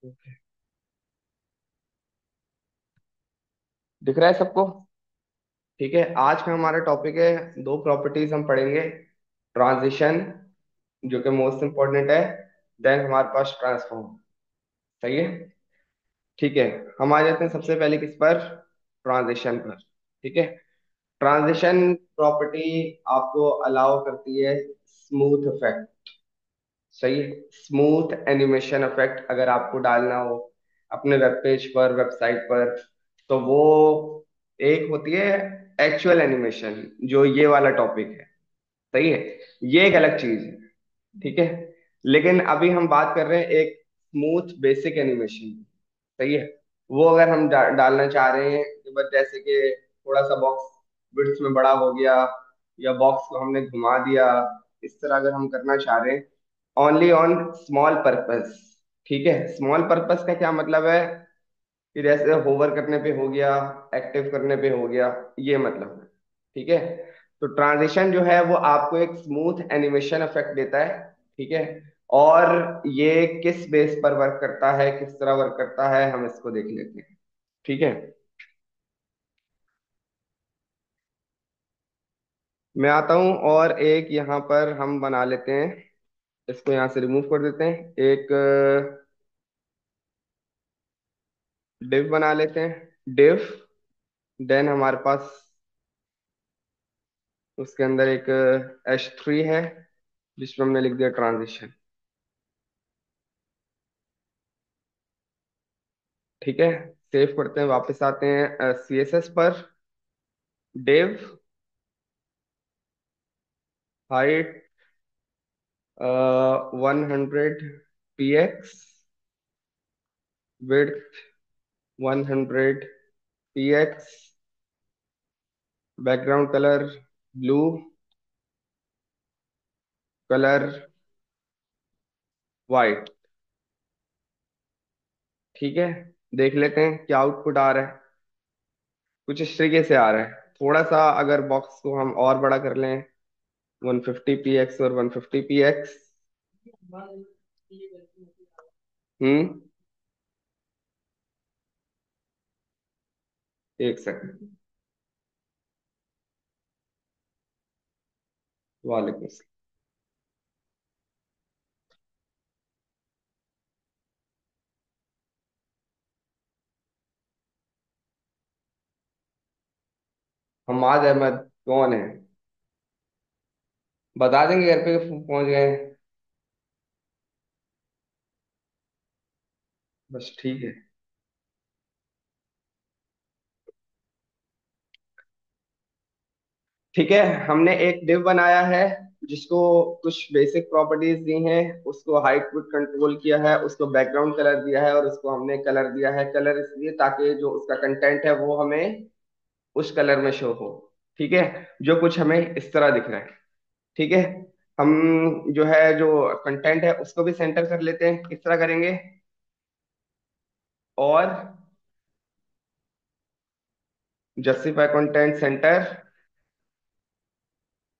Okay. दिख रहा है सबको? ठीक है, आज का हमारा टॉपिक है, दो प्रॉपर्टीज हम पढ़ेंगे। ट्रांजिशन, जो कि मोस्ट इम्पोर्टेंट है। देन हमारे पास ट्रांसफॉर्म। सही है। ठीक है, हम आ जाते हैं सबसे पहले किस पर? ट्रांजिशन पर। ठीक है। ट्रांजिशन प्रॉपर्टी आपको अलाउ करती है स्मूथ इफेक्ट। सही है। स्मूथ एनिमेशन इफेक्ट अगर आपको डालना हो अपने वेब पेज पर, वेबसाइट पर, तो वो एक होती है एक्चुअल एनिमेशन, जो ये वाला टॉपिक है। सही है। ये एक अलग चीज है। ठीक है। लेकिन अभी हम बात कर रहे हैं एक स्मूथ बेसिक एनिमेशन। सही है। वो अगर हम डालना चाह रहे हैं कि बस जैसे कि थोड़ा सा बॉक्स विड्थ में बड़ा हो गया, या बॉक्स को हमने घुमा दिया, इस तरह अगर हम करना चाह रहे हैं ओनली ऑन स्मॉल पर्पस। ठीक है। स्मॉल पर्पस का क्या मतलब है? कि जैसे होवर करने पे हो गया, एक्टिव करने पे हो गया, ये मतलब है। ठीक है। तो ट्रांजिशन जो है वो आपको एक स्मूथ एनिमेशन इफेक्ट देता है। ठीक है। और ये किस बेस पर वर्क करता है, किस तरह वर्क करता है, हम इसको देख लेते हैं। ठीक है। मैं आता हूं, और एक यहाँ पर हम बना लेते हैं। इसको यहाँ से रिमूव कर देते हैं। एक डिव बना लेते हैं, डिव। देन हमारे पास उसके अंदर एक H3 है, जिसमें हमने लिख दिया ट्रांजिशन। ठीक है। सेव करते हैं, वापस आते हैं CSS पर। Div height 100 px, width 100 px, background colour blue, colour white. ठीक है। देख लेते हैं क्या आउटपुट आ रहा है। कुछ इस तरीके से आ रहा है। थोड़ा सा अगर बॉक्स को हम और बड़ा कर लें, 150 px और 150 px। हम्म। एक सेकंड। वालेकुम सलाम। हमाद अहमद कौन है? बता देंगे घर पे पहुंच गए हैं। बस ठीक है। ठीक है। हमने एक डिव बनाया है, जिसको कुछ बेसिक प्रॉपर्टीज दी हैं। उसको हाइट विड्थ कंट्रोल किया है, उसको बैकग्राउंड कलर दिया है, और उसको हमने कलर दिया है। कलर इसलिए ताकि जो उसका कंटेंट है वो हमें उस कलर में शो हो। ठीक है। जो कुछ हमें इस तरह दिख रहा है। ठीक है। हम जो है, जो कंटेंट है उसको भी सेंटर कर लेते हैं। किस तरह करेंगे? और justify content centre,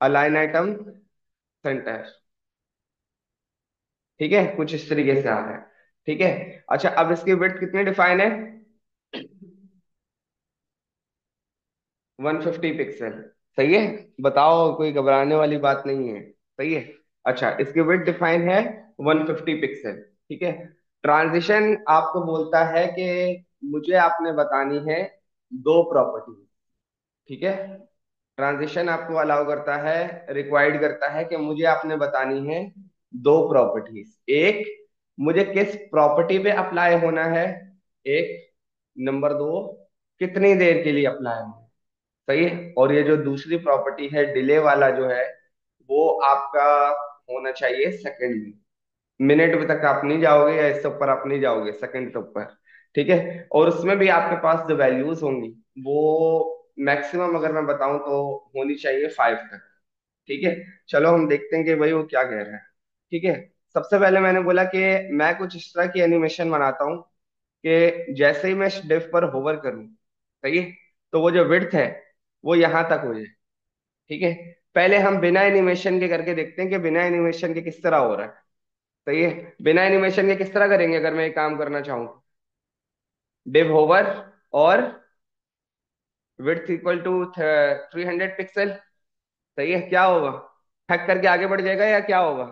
align item centre. ठीक है। कुछ इस तरीके से आ रहा है। ठीक है। अच्छा, अब इसकी विड्थ कितनी डिफाइन है? 150 पिक्सल। सही है। बताओ, कोई घबराने वाली बात नहीं है। सही है। अच्छा, इसकी विड्थ डिफाइन है 150 पिक्सल। ठीक है। ट्रांजिशन आपको बोलता है कि मुझे आपने बतानी है दो प्रॉपर्टी। ठीक है। ट्रांजिशन आपको अलाउ करता है, रिक्वायर्ड करता है कि मुझे आपने बतानी है दो प्रॉपर्टीज। एक, मुझे किस प्रॉपर्टी पे अप्लाई होना है। एक, नंबर दो, कितनी देर के लिए अप्लाई होना है। सही है। और ये जो दूसरी प्रॉपर्टी है डिले वाला जो है, वो आपका होना चाहिए सेकंड में। मिनट में तक आप नहीं जाओगे, या इससे ऊपर आप नहीं जाओगे, सेकंड के ऊपर। ठीक है। और उसमें भी आपके पास जो वैल्यूज होंगी, वो मैक्सिमम अगर मैं बताऊं तो होनी चाहिए 5 तक। ठीक है। चलो हम देखते हैं कि भाई वो क्या कह रहा है। ठीक है। सबसे पहले मैंने बोला कि मैं कुछ इस तरह की एनिमेशन बनाता हूँ कि जैसे ही मैं डिव पर होवर करूँ, सही है, तो वो जो विड्थ है वो यहाँ तक हो जाए। ठीक है। पहले हम बिना एनिमेशन के करके देखते हैं कि बिना एनिमेशन के किस तरह हो रहा है। सही है। बिना एनिमेशन के किस तरह करेंगे अगर मैं ये काम करना चाहूँ? डिव होवर और विड्थ इक्वल टू 300 पिक्सल। सही है, क्या होगा? हैक करके आगे बढ़ जाएगा या क्या होगा?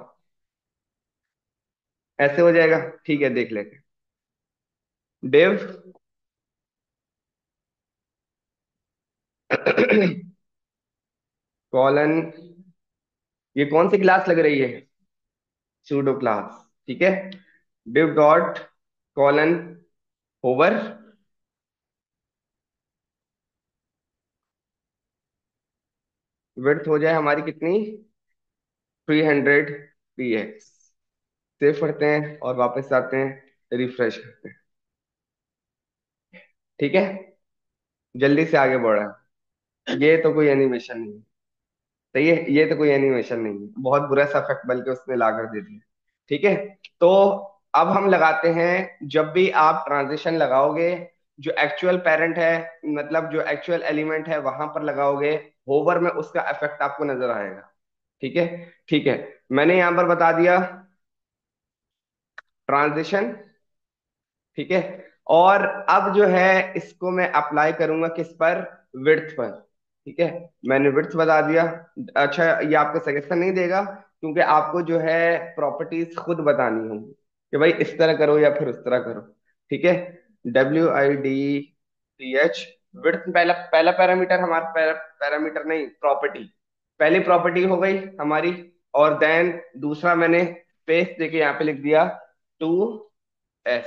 ऐसे हो जाएगा। ठीक है, देख लेते हैं। डिव कॉलन, ये कौन सी क्लास लग रही है? Pseudo class. ठीक है। Div dot colon hover, width हो जाए हमारी कितनी? 300 px। सेव करते हैं और वापस आते हैं, रिफ्रेश करते हैं। ठीक है, जल्दी से आगे बढ़ा है। ये तो कोई एनिमेशन नहीं है। सही है, ये तो कोई एनिमेशन नहीं है, बहुत बुरा सा इफेक्ट बल्कि उसने लाकर दे दिया। ठीक है। तो अब हम लगाते हैं, जब भी आप ट्रांजिशन लगाओगे, जो एक्चुअल पेरेंट है, मतलब जो एक्चुअल एलिमेंट है वहां पर लगाओगे, होवर में उसका इफेक्ट आपको नजर आएगा। ठीक है। ठीक है, मैंने यहां पर बता दिया ट्रांजिशन। ठीक है। और अब जो है इसको मैं अप्लाई करूंगा किस पर? विड्थ पर। ठीक है, मैंने विड्थ बता दिया। अच्छा, ये आपको सजेशन नहीं देगा, क्योंकि आपको जो है प्रॉपर्टीज खुद बतानी होंगी कि भाई इस तरह करो या फिर उस तरह करो। ठीक है। WIDTH, विड्थ पहला पहला पैरामीटर हमारा, पैरामीटर नहीं, प्रॉपर्टी। पहली प्रॉपर्टी हो गई हमारी। और देन दूसरा मैंने स्पेस देके यहाँ पे लिख दिया, 2S,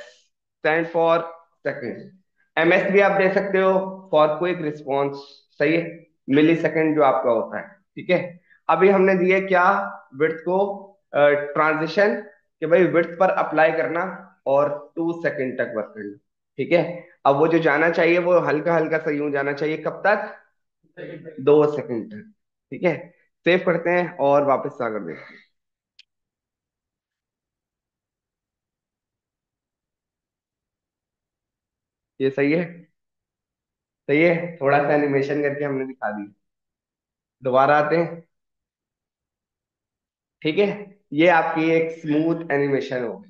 stand for second. MS भी आप दे सकते हो, फॉर क्विक रिस्पॉन्स। सही है, मिली सेकेंड जो आपका होता है। ठीक है। अभी हमने दिए क्या? विड्थ को ट्रांजिशन, कि भाई विड्थ पर अप्लाई करना और 2 सेकेंड तक वर्क करना। ठीक है। अब वो जो जाना चाहिए वो हल्का हल्का सा यूं जाना चाहिए, कब तक? 2 सेकेंड तक। ठीक है। सेव करते हैं और वापस आकर देखते हैं। ये सही है। सही है, थोड़ा सा एनिमेशन करके हमने दिखा दी। दोबारा आते हैं। ठीक है, ये आपकी एक स्मूथ एनिमेशन हो।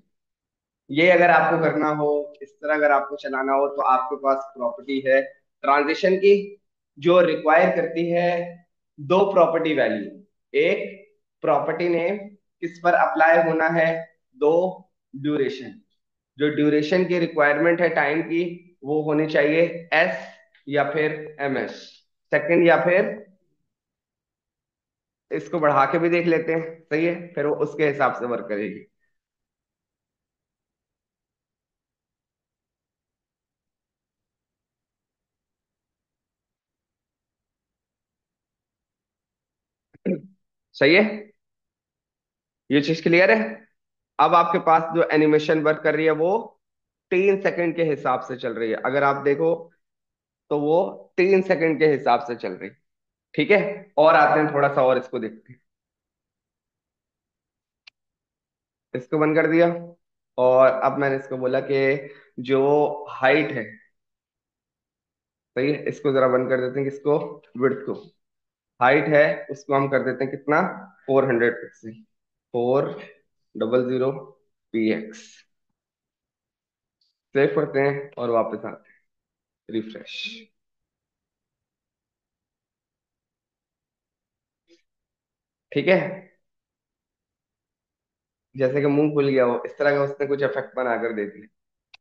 ये अगर आपको करना हो, इस तरह अगर आपको चलाना हो, तो आपके पास प्रॉपर्टी है ट्रांजिशन की, जो रिक्वायर करती है दो प्रॉपर्टी वैल्यू। एक प्रॉपर्टी नेम, किस पर अप्लाई होना है? दो, ड्यूरेशन, जो ड्यूरेशन की रिक्वायरमेंट है टाइम की, वो होनी चाहिए S या फिर MS, सेकंड या फिर। इसको बढ़ा के भी देख लेते हैं, सही है, फिर वो उसके हिसाब से वर्क करेगी। सही है, ये चीज क्लियर है। अब आपके पास जो एनिमेशन वर्क कर रही है वो 3 सेकंड के हिसाब से चल रही है, अगर आप देखो तो वो 3 सेकंड के हिसाब से चल रही है। ठीक है। और आते हैं थोड़ा सा और इसको देखते हैं। इसको बंद कर दिया। और अब मैंने इसको बोला कि जो हाइट है, सही है, इसको जरा बंद कर देते हैं, किसको? विड्थ को। हाइट है, उसको हम कर देते हैं कितना? 400 पिक्सल। 400 px। सेव करते हैं और वापस आते हैं, रिफ्रेश। ठीक है, जैसे कि मुंह खुल गया हो, इस तरह का उसने कुछ इफेक्ट बना कर दे दिया।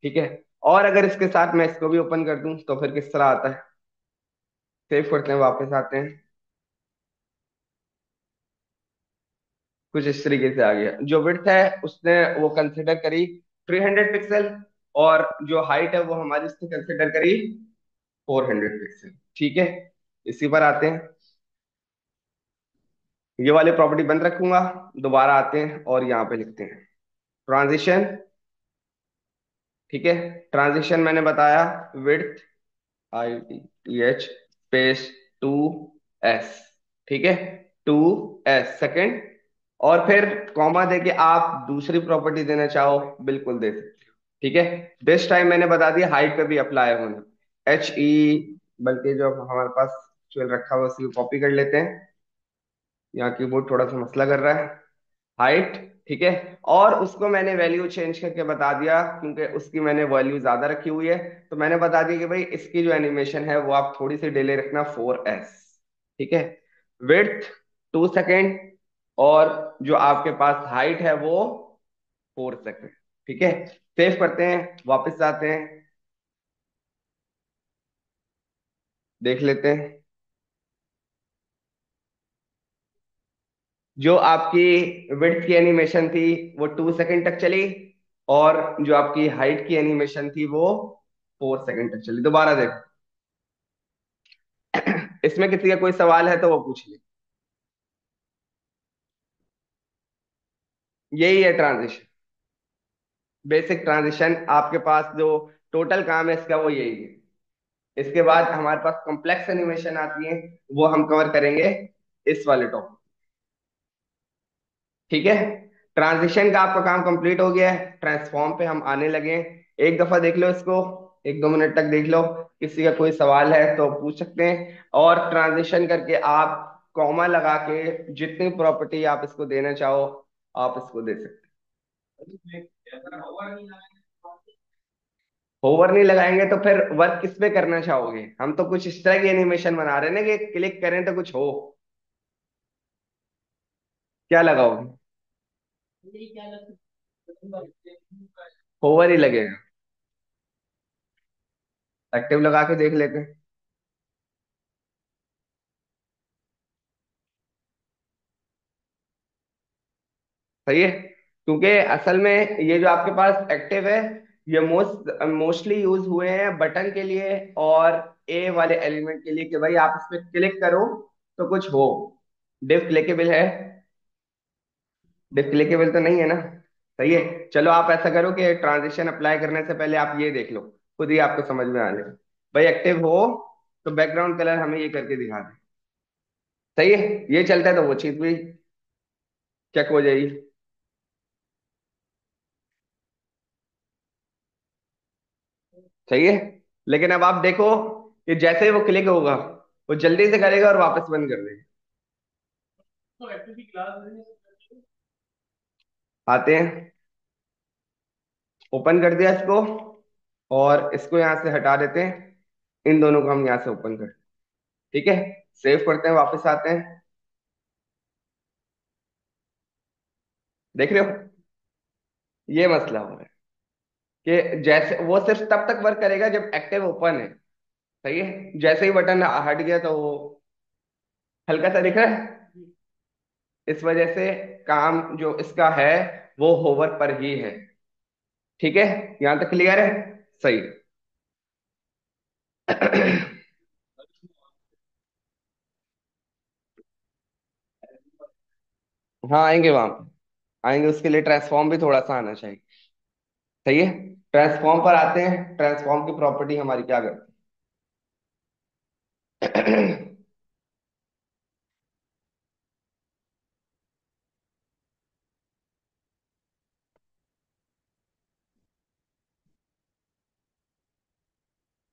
ठीक है। और अगर इसके साथ मैं इसको भी ओपन कर दूं तो फिर किस तरह आता है? सेव करते हैं, वापस आते हैं, कुछ इस तरीके से आ गया। जो विड्थ है उसने वो कंसिडर करी 300 पिक्सल, और जो हाइट है वो हमारी उसने कंसिडर करी 400 पिक्सल। ठीक है, इसी पर आते हैं। ये वाली प्रॉपर्टी बंद रखूंगा। दोबारा आते हैं और यहाँ पे लिखते हैं ट्रांजिशन। ठीक है, ट्रांजिशन मैंने बताया, विड्थ, IDTH स्पेस 2S। ठीक है, 2S सेकेंड। और फिर कॉमा देके आप दूसरी प्रॉपर्टी देना चाहो, बिल्कुल दे सकते हो। ठीक है। दिस टाइम मैंने बता दिया हाइट पे भी अप्लाई होना, HE, बल्कि जो हमारे पास चल रखा हुआ उसी को कॉपी कर लेते हैं। यहाँ कीबोर्ड थोड़ा सा मसला कर रहा है। हाइट। ठीक है। और उसको मैंने वैल्यू चेंज करके बता दिया, क्योंकि उसकी मैंने वैल्यू ज्यादा रखी हुई है, तो मैंने बता दिया कि भाई इसकी जो एनिमेशन है वो आप थोड़ी सी डिले रखना 4s। ठीक है। विड्थ 2 सेकेंड, और जो आपके पास हाइट है वो 4 सेकेंड। ठीक है। सेव करते हैं, वापस आते हैं, देख लेते हैं। जो आपकी विड्थ की एनिमेशन थी वो 2 सेकेंड तक चली, और जो आपकी हाइट की एनिमेशन थी वो 4 सेकेंड तक चली। दोबारा देखो, इसमें किसी का कोई सवाल है तो वो पूछ ले। यही है ट्रांजिशन, बेसिक ट्रांजिशन। आपके पास जो टोटल काम है इसका वो यही है। इसके बाद हमारे पास कॉम्प्लेक्स एनिमेशन आती है, वो हम कवर करेंगे इस वाले टॉपिक। ठीक है। ट्रांजिशन का आपका काम कंप्लीट हो गया है, ट्रांसफॉर्म पे हम आने लगे हैं। एक दफा देख लो इसको, 1-2 मिनट तक देख लो, किसी का कोई सवाल है तो पूछ सकते हैं। और ट्रांजिशन करके आप कॉमा लगा के जितनी प्रॉपर्टी आप इसको देना चाहो आप इसको दे सकते हो। ओवर नहीं लगाएंगे तो फिर वर्क किस पे करना चाहोगे? हम तो कुछ इस तरह की एनिमेशन बना रहे हैं ना कि क्लिक करें तो कुछ हो। क्या लगाओगे? ओवर ही लगेगा। एक्टिव लगा के देख लेते हैं। सही है। क्योंकि असल में ये जो आपके पास एक्टिव है, ये मोस्टली यूज हुए हैं बटन के लिए और ए वाले एलिमेंट के लिए, कि भाई आप इस पे क्लिक करो तो कुछ हो। डिफ क्लिकेबल है? डिफ क्लिकेबल तो नहीं है ना। सही है। चलो आप ऐसा करो कि ट्रांजिशन अप्लाई करने से पहले आप ये देख लो, खुद ही आपको समझ में आ जाए। भाई एक्टिव हो तो बैकग्राउंड कलर हमें ये करके दिखा दे। सही है। ये चलता है तो वो चीज भी चेक हो जाएगी। सही है। लेकिन अब आप देखो कि जैसे ही वो क्लिक होगा वो जल्दी से करेगा और वापस बंद कर देगा। आते हैं, ओपन कर दिया इसको, और इसको यहां से हटा देते हैं। इन दोनों को हम यहां से ओपन कर, ठीक है। सेव करते हैं, वापस आते हैं। देख रहे हो, ये मसला हो रहा है कि जैसे वो सिर्फ तब तक वर्क करेगा जब एक्टिव ओपन है। सही है। जैसे ही बटन हट गया तो वो हल्का सा दिख रहा है। इस वजह से काम जो इसका है वो होवर पर ही है। ठीक है। यहां तक क्लियर है? सही। हाँ आएंगे वहां पे, आएंगे। उसके लिए ट्रांसफॉर्म भी थोड़ा सा आना चाहिए। सही है। ट्रांसफॉर्म पर आते हैं। ट्रांसफॉर्म की प्रॉपर्टी हमारी क्या करती है?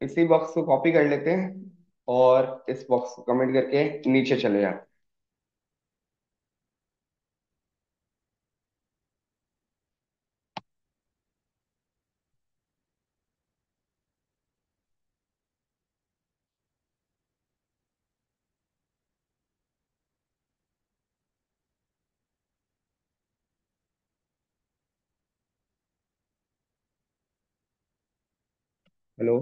इसी बॉक्स को कॉपी कर लेते हैं और इस बॉक्स को कमेंट करके नीचे चले जाते हैं। हेलो।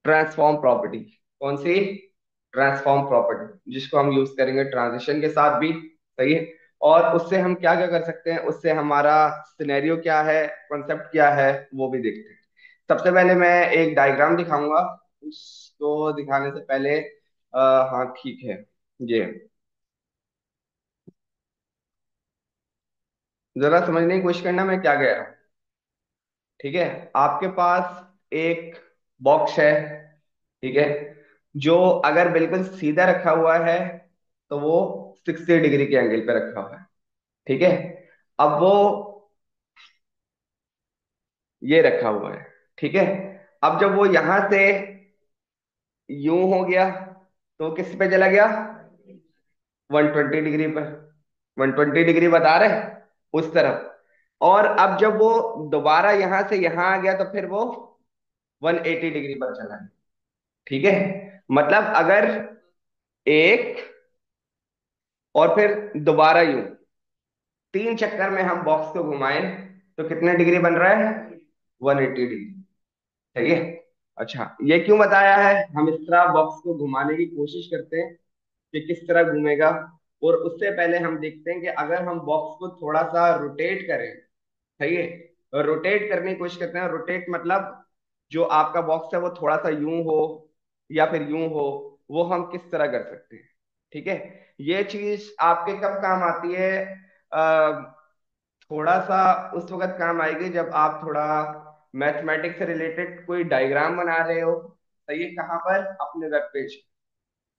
ट्रांसफॉर्म प्रॉपर्टी, कौन सी? ट्रांसफॉर्म प्रॉपर्टी, जिसको हम यूज करेंगे ट्रांजिशन के साथ भी। सही है। और उससे हम क्या क्या कर सकते हैं, उससे हमारा सिनेरियो क्या है, कॉन्सेप्ट क्या है, वो भी देखते हैं। सबसे पहले मैं एक डायग्राम दिखाऊंगा। उसको दिखाने से पहले हाँ ठीक है, ये जरा समझने की कोशिश करना मैं क्या कह रहा हूँ। ठीक है। आपके पास एक बॉक्स है, ठीक है, जो अगर बिल्कुल सीधा रखा हुआ है तो वो 60 डिग्री के एंगल पे रखा हुआ है। ठीक है। अब वो ये रखा हुआ है। ठीक है। अब जब वो यहां से यूं हो गया तो किस पे चला गया? 120 डिग्री पर। 120 डिग्री बता रहे उस तरफ। और अब जब वो दोबारा यहां से यहां आ गया तो फिर वो 180 डिग्री पर चला गया। ठीक है। मतलब अगर एक और फिर दोबारा यूं 3 चक्कर में हम बॉक्स को घुमाएं तो कितने डिग्री बन रहा है? 180 डिग्री। सही है। अच्छा, ये क्यों बताया है? हम इस तरह बॉक्स को घुमाने की कोशिश करते हैं कि किस तरह घूमेगा। और उससे पहले हम देखते हैं कि अगर हम बॉक्स को थोड़ा सा रोटेट करें। सही है। रोटेट करने की कोशिश करते हैं। रोटेट मतलब जो आपका बॉक्स है वो थोड़ा सा यूं हो या फिर यूं हो, वो हम किस तरह कर सकते हैं। ठीक है। ये चीज आपके कब काम आती है? थोड़ा सा उस वक्त काम आएगी जब आप थोड़ा मैथमेटिक्स से रिलेटेड कोई डायग्राम बना रहे हो। सही है। कहाँ पर? अपने वेब पेज।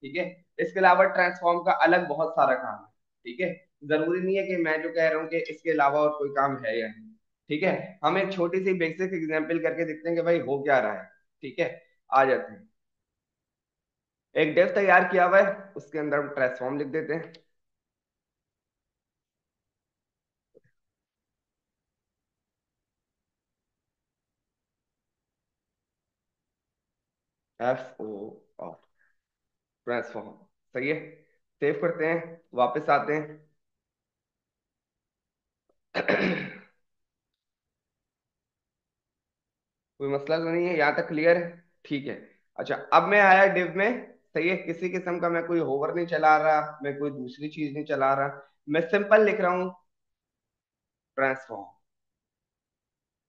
ठीक है। इसके अलावा ट्रांसफॉर्म का अलग बहुत सारा काम है। ठीक है। जरूरी नहीं है कि मैं जो कह रहा हूँ कि इसके अलावा और कोई काम है या नहीं। ठीक है। हम एक छोटी सी बेसिक एग्जांपल करके देखते हैं कि भाई हो क्या रहा है। ठीक है। आ जाते हैं। एक डेव तैयार किया हुआ है, उसके अंदर हम ट्रांसफॉर्म लिख देते हैं। F O of transform. सही है। सेव करते हैं, वापस आते हैं। कोई मसला तो नहीं है, यहाँ तक क्लियर है? ठीक है। अच्छा, अब मैं आया डिव में। सही है। किसी किस्म का मैं कोई होवर नहीं चला रहा, मैं कोई दूसरी चीज नहीं चला रहा। मैं सिंपल लिख रहा हूँ ट्रांसफॉर्म,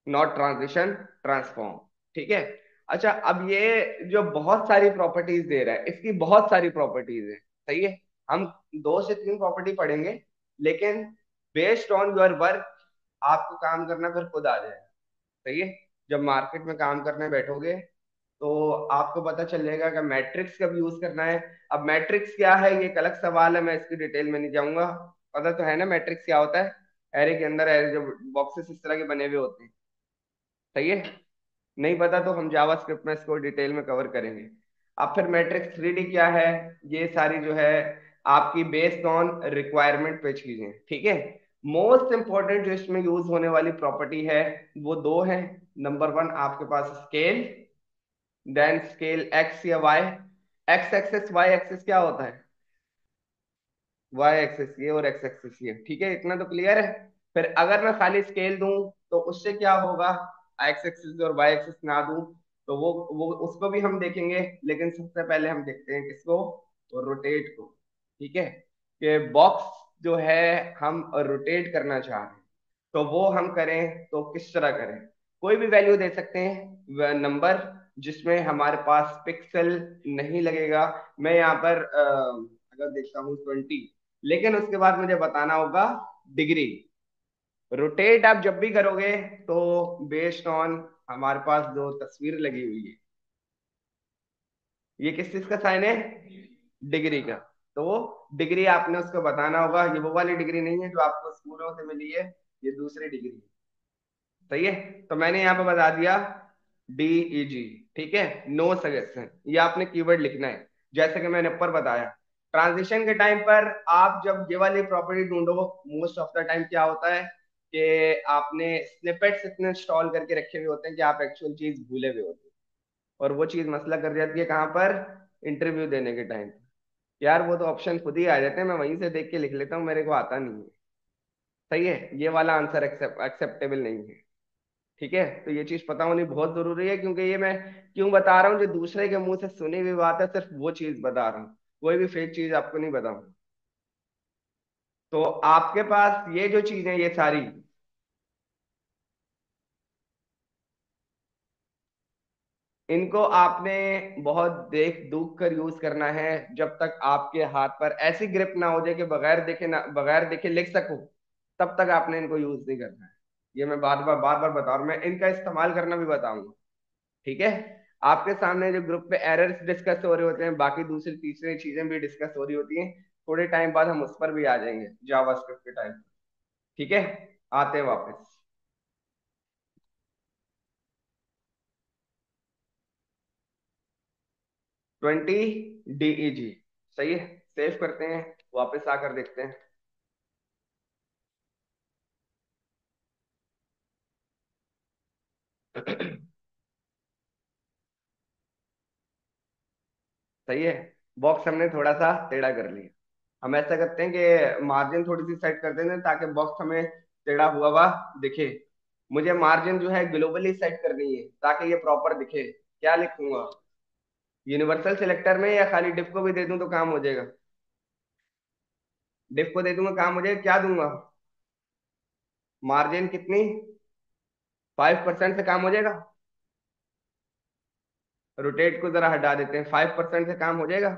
नॉट ट्रांजिशन, ट्रांसफॉर्म। ठीक है। अच्छा, अब ये जो बहुत सारी प्रॉपर्टीज दे रहा है, इसकी बहुत सारी प्रॉपर्टीज है। सही है। हम 2 से 3 प्रॉपर्टी पढ़ेंगे, लेकिन बेस्ड ऑन योर वर्क आपको काम करना फिर खुद आ जाएगा। सही है। जब मार्केट में काम करने बैठोगे तो आपको पता चल जाएगा कि मैट्रिक्स कब यूज करना है। अब मैट्रिक्स क्या है ये एक अलग सवाल है, मैं इसकी डिटेल में नहीं जाऊंगा। पता तो है ना मैट्रिक्स क्या होता है? एरे के अंदर एरे जो बॉक्सेस इस तरह के बने हुए होते हैं। सही है। नहीं पता तो हम जावास्क्रिप्ट में इसको डिटेल में कवर करेंगे। अब फिर मैट्रिक्स 3D क्या है? ये सारी जो है आपकी बेस्ड ऑन रिक्वायरमेंट पे चीजें। ठीक है। मोस्ट इंपॉर्टेंट जो इसमें यूज होने वाली प्रॉपर्टी है वो दो है। नंबर वन, आपके पास स्केल, देन स्केल एक्स या Y. X axis Y axis क्या होता है? वाई एक्सेस ये और एक्स एक्सेस ये। ठीक है, इतना तो क्लियर है। फिर अगर मैं खाली स्केल दूं तो उससे क्या होगा? एक्स एक्सिस और वाई एक्सिस ना दूं तो वो उसको भी हम देखेंगे। लेकिन सबसे पहले हम देखते हैं किसको? रोटेट को। ठीक है। कि बॉक्स जो है हम रोटेट करना चाह रहे हैं, तो वो हम करें तो किस तरह करें? कोई भी वैल्यू दे सकते हैं, नंबर जिसमें हमारे पास पिक्सल नहीं लगेगा। मैं यहाँ पर अगर देखता हूँ 20, लेकिन उसके बाद मुझे बताना होगा डिग्री। रोटेट आप जब भी करोगे तो बेस्ड ऑन हमारे पास जो तस्वीर लगी हुई है, ये किस चीज का साइन है? डिग्री का। तो वो डिग्री आपने उसको बताना होगा। ये वो वाली डिग्री नहीं है जो आपको स्कूलों से मिली है, ये दूसरी डिग्री है। सही है। तो मैंने यहाँ पे बता दिया DEG। ठीक है। नो सजेशन, ये आपने कीवर्ड लिखना है जैसे कि मैंने ऊपर बताया। ट्रांजिशन के टाइम पर आप जब ये वाली प्रॉपर्टी ढूंढो, मोस्ट ऑफ द टाइम क्या होता है कि आपने स्निपेट्स इतने इंस्टॉल करके रखे हुए होते हैं कि आप एक्चुअल चीज भूले हुए होते हैं। और वो चीज मसला कर जाती है कहाँ पर? इंटरव्यू देने के टाइम। यार वो तो ऑप्शन खुद ही आ जाते हैं, मैं वहीं से देख के लिख लेता हूँ, मेरे को आता नहीं है। सही है। ये वाला आंसर एक्सेप्टेबल नहीं है। ठीक है। तो ये चीज पता होनी बहुत जरूरी है, क्योंकि ये मैं क्यों बता रहा हूँ, जो दूसरे के मुंह से सुनी हुई बात है सिर्फ वो चीज बता रहा हूँ, कोई भी फेक चीज आपको नहीं बताऊँ। तो आपके पास ये जो चीज है ये सारी, इनको आपने बहुत देख दुख कर यूज करना है। जब तक आपके हाथ पर ऐसी ग्रिप ना हो जाए कि बगैर देखे लिख सकूं, तब तक आपने इनको यूज नहीं करना है। ये मैं बार बार बता रहा हूं, मैं इनका इस्तेमाल करना भी बताऊंगा। ठीक है। आपके सामने जो ग्रुप पे एरर्स डिस्कस हो रहे होते हैं, बाकी दूसरी तीसरी चीजें भी डिस्कस हो रही होती हैं, थोड़े टाइम बाद हम उस पर भी आ जाएंगे जावास्क्रिप्ट के टाइम। ठीक है। आते हैं वापस। 20 DEG। सही है, सेव करते हैं, वापस आकर देखते हैं। सही है, बॉक्स हमने थोड़ा सा टेढ़ा कर लिया। हम ऐसा करते हैं कि मार्जिन थोड़ी सी सेट कर देते हैं ताकि बॉक्स हमें टेढ़ा हुआ हुआ दिखे। मुझे मार्जिन जो है ग्लोबली सेट करनी है ताकि ये प्रॉपर दिखे। क्या लिखूंगा, यूनिवर्सल सिलेक्टर में, या खाली डिफ को भी दे दूं तो काम हो जाएगा? डिफ को दे दूंगा काम हो जाएगा, क्या दूंगा? मार्जिन कितनी, 5% से काम हो जाएगा? रोटेट को जरा हटा देते हैं, 5% से काम हो जाएगा?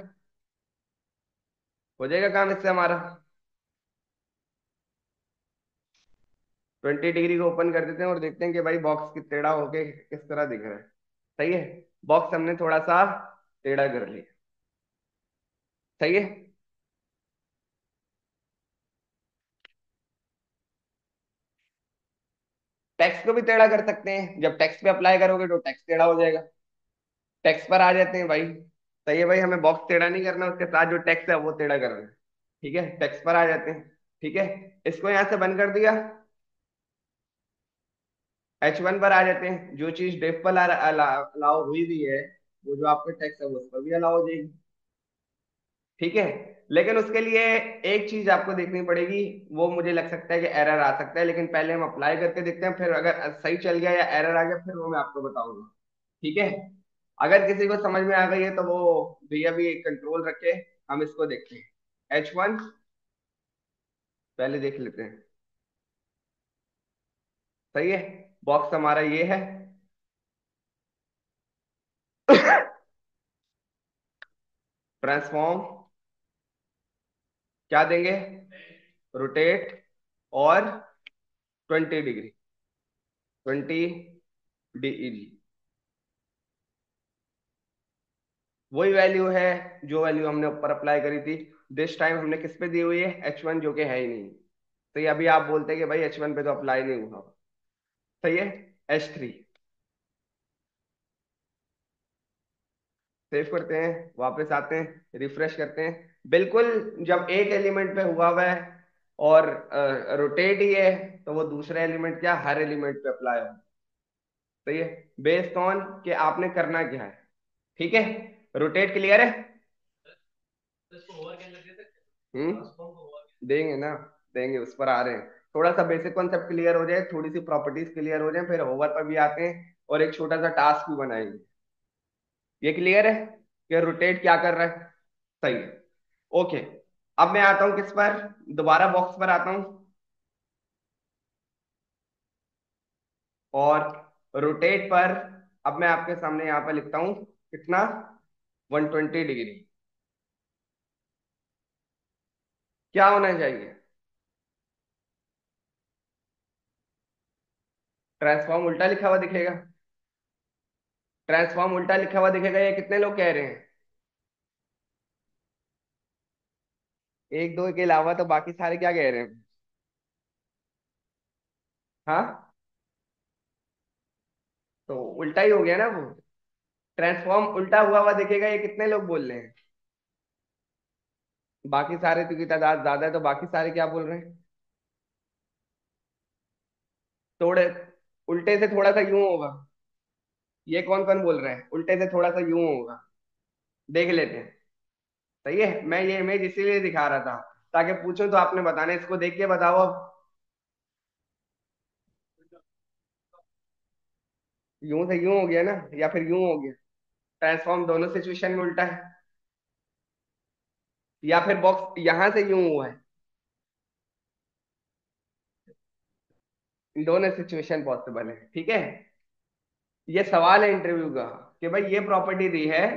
हो जाएगा काम इससे हमारा? 20 डिग्री को ओपन कर देते हैं और देखते हैं कि भाई बॉक्स किस टेढ़ा होके किस तरह दिख रहा है। सही है, बॉक्स हमने थोड़ा सा टेढ़ा कर लिया। सही है। टेक्स्ट को भी टेढ़ा कर सकते हैं, जब टेक्स्ट पे अप्लाई करोगे तो टेक्स्ट टेढ़ा हो जाएगा। टेक्स्ट पर आ जाते हैं भाई। सही है भाई, हमें बॉक्स टेढ़ा नहीं करना, उसके साथ जो टेक्स्ट है वो टेढ़ा करना है। ठीक है, टेक्स्ट पर आ जाते हैं। ठीक है, इसको यहां से बंद कर दिया। H1 पर आ जाते हैं, जो चीज डेफ पर अलाउ हुई हुई है, वो जो आपके टेक्स्ट है वो उस पर भी अलाउ हो जाएगी। ठीक है, लेकिन उसके लिए एक चीज आपको देखनी पड़ेगी। वो मुझे लग सकता है कि एरर आ सकता है, लेकिन पहले हम अप्लाई करके देखते हैं, फिर अगर सही चल गया या एरर आ गया फिर वो मैं आपको बताऊंगा। ठीक है, अगर किसी को समझ में आ गई है तो वो भैया भी कंट्रोल रखे। हम इसको देखते हैं, H1 पहले देख लेते हैं। सही है, बॉक्स हमारा ये है। ट्रांसफॉर्म क्या देंगे, रोटेट और 20 डिग्री, 20 DEG। वही वैल्यू है जो वैल्यू हमने ऊपर अप्लाई करी थी। दिस टाइम हमने किस पे दी हुई है, H1, जो कि है ही नहीं। तो ये अभी आप बोलते हैं कि भाई H1 पे तो अप्लाई नहीं हुआ। सही है, H3 सेव करते हैं, वापस आते हैं, रिफ्रेश करते हैं। बिल्कुल, जब एक एलिमेंट पे हुआ हुआ है और रोटेट ही है, तो वो दूसरे एलिमेंट क्या, हर एलिमेंट पे अप्लाई हो। सही है, बेस्ड ऑन कि आपने करना क्या है। ठीक है, रोटेट क्लियर है। देंगे ना, देंगे, उस पर आ रहे हैं। थोड़ा सा बेसिक कॉन्सेप्ट क्लियर हो जाए, थोड़ी सी प्रॉपर्टीज क्लियर हो जाए, फिर होवर पर भी आते हैं और एक छोटा सा टास्क भी बनाएंगे। ये क्लियर है कि रोटेट क्या कर रहा है? सही है, ओके। अब मैं आता हूं किस पर, दोबारा बॉक्स पर आता हूं और रोटेट पर। अब मैं आपके सामने यहाँ पे लिखता हूं कितना, 120 डिग्री। क्या होना चाहिए, ट्रांसफॉर्म उल्टा लिखा हुआ दिखेगा। ट्रांसफॉर्म उल्टा लिखा हुआ दिखेगा, ये कितने लोग कह रहे हैं? एक दो के अलावा तो बाकी सारे क्या कह रहे हैं? हाँ, तो उल्टा ही हो गया ना वो। ट्रांसफॉर्म उल्टा हुआ हुआ दिखेगा, ये कितने लोग बोल रहे हैं? बाकी सारे तो की तादाद ज्यादा है, तो बाकी सारे क्या बोल रहे हैं? थोड़े उल्टे से थोड़ा सा यूं होगा। ये कौन कौन बोल रहे हैं उल्टे से थोड़ा सा यूं होगा? देख लेते हैं। सही है, मैं ये इमेज इसीलिए दिखा रहा था ताकि पूछो तो आपने बताना है। इसको देख के बताओ अब। यूं से यूं हो गया ना, या फिर यूं हो गया? ट्रांसफॉर्म दोनों सिचुएशन में उल्टा है, या फिर बॉक्स यहां से यूं हुआ है? इन दोनों सिचुएशन पॉसिबल है। ठीक है, ये सवाल है इंटरव्यू का कि भाई ये प्रॉपर्टी दी है,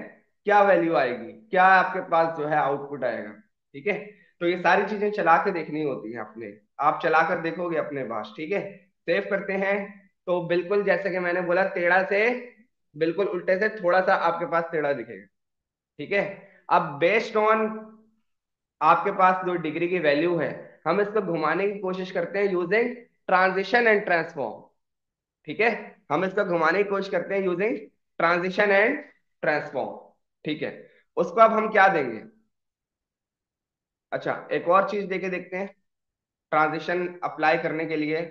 क्या वैल्यू आएगी, क्या आपके पास जो है आउटपुट आएगा। ठीक है, तो ये सारी चीजें चला के देखनी होती है अपने। आप चला कर देखोगे अपने पास। ठीक है, सेव करते हैं। तो बिल्कुल जैसे कि मैंने बोला, टेढ़ा से बिल्कुल उल्टे से थोड़ा सा आपके पास टेढ़ा दिखेगा। ठीक है, अब बेस्ड ऑन आपके पास जो डिग्री की वैल्यू है, हम इसको घुमाने की कोशिश करते हैं यूजिंग ट्रांजिशन एंड ट्रांसफॉर्म। ठीक है, हम इसको घुमाने की कोशिश करते हैं यूजिंग ट्रांजिशन एंड ट्रांसफॉर्म। ठीक है, उसको अब हम क्या देंगे? अच्छा, एक और चीज देके देखते हैं। ट्रांजिशन अप्लाई करने के लिए,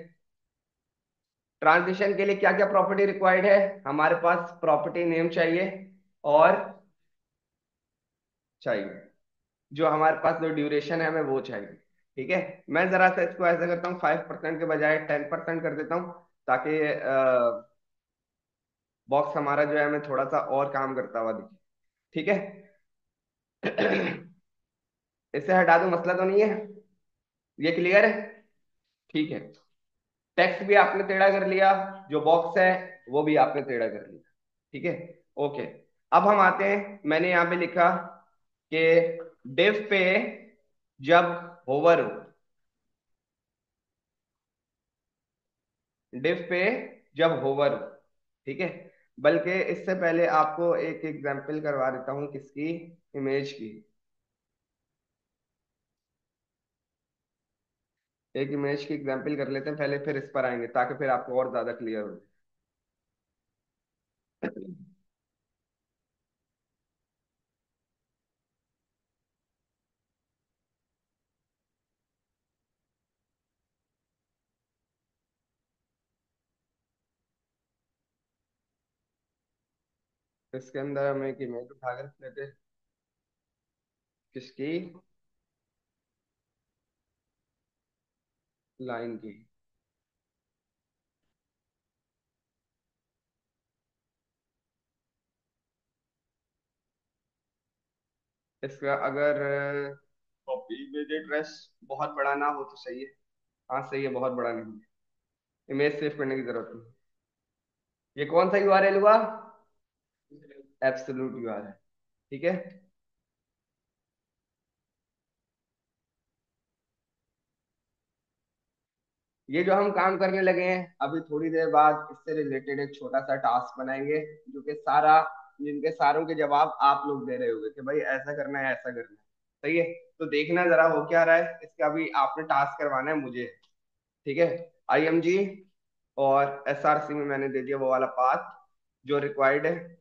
ट्रांजिशन के लिए क्या क्या प्रॉपर्टी रिक्वायर्ड है? हमारे पास प्रॉपर्टी नेम चाहिए, और चाहिए जो हमारे पास जो ड्यूरेशन है हमें वो चाहिए। ठीक है, मैं जरा सा इसको ऐसा करता हूँ, 5% के बजाय 10% कर देता हूँ, ताकि बॉक्स हमारा जो है हमें थोड़ा सा और काम करता हुआ दिखे। ठीक है। इसे हटा दूं, मसला तो नहीं है? ये क्लियर है? ठीक है। टेक्स्ट भी आपने टेढ़ा कर लिया, जो बॉक्स है वो भी आपने टेढ़ा कर लिया। ठीक है। ओके। अब हम आते हैं, मैंने यहाँ पे लिखा कि डिव पे जब होवर हो, डिव पे जब होवर हो। ठीक है। बल्कि इससे पहले आपको एक एग्जांपल करवा देता हूँ, किसकी? इमेज की। एक इमेज की एग्जांपल कर लेते हैं पहले, फिर इस पर आएंगे, ताकि फिर आपको और ज्यादा क्लियर हो जाए। इसके अंदर हम एक इमेज उठा कर रख लेते हैं। किसकी? लाइन की। इसका अगर कॉपी इमेज एड्रेस बहुत बड़ा ना हो तो सही है। हाँ सही है, बहुत बड़ा नहीं है। इमेज सेव करने की जरूरत नहीं। ये कौन सा यूआरएल हुआ? Absolute URL. ठीक है। ये जो हम काम करने लगे हैं, अभी थोड़ी देर बाद इससे रिलेटेड एक छोटा सा टास्क बनाएंगे, जो कि सारा, जिनके सारों के जवाब आप लोग दे रहे होंगे कि भाई ऐसा करना है, ऐसा करना है। सही है। तो देखना जरा हो क्या रहा है इसका, अभी आपने टास्क करवाना है मुझे। ठीक है। आईएमजी और एसआरसी में मैंने दे दिया वो वाला पाथ जो रिक्वायर्ड है।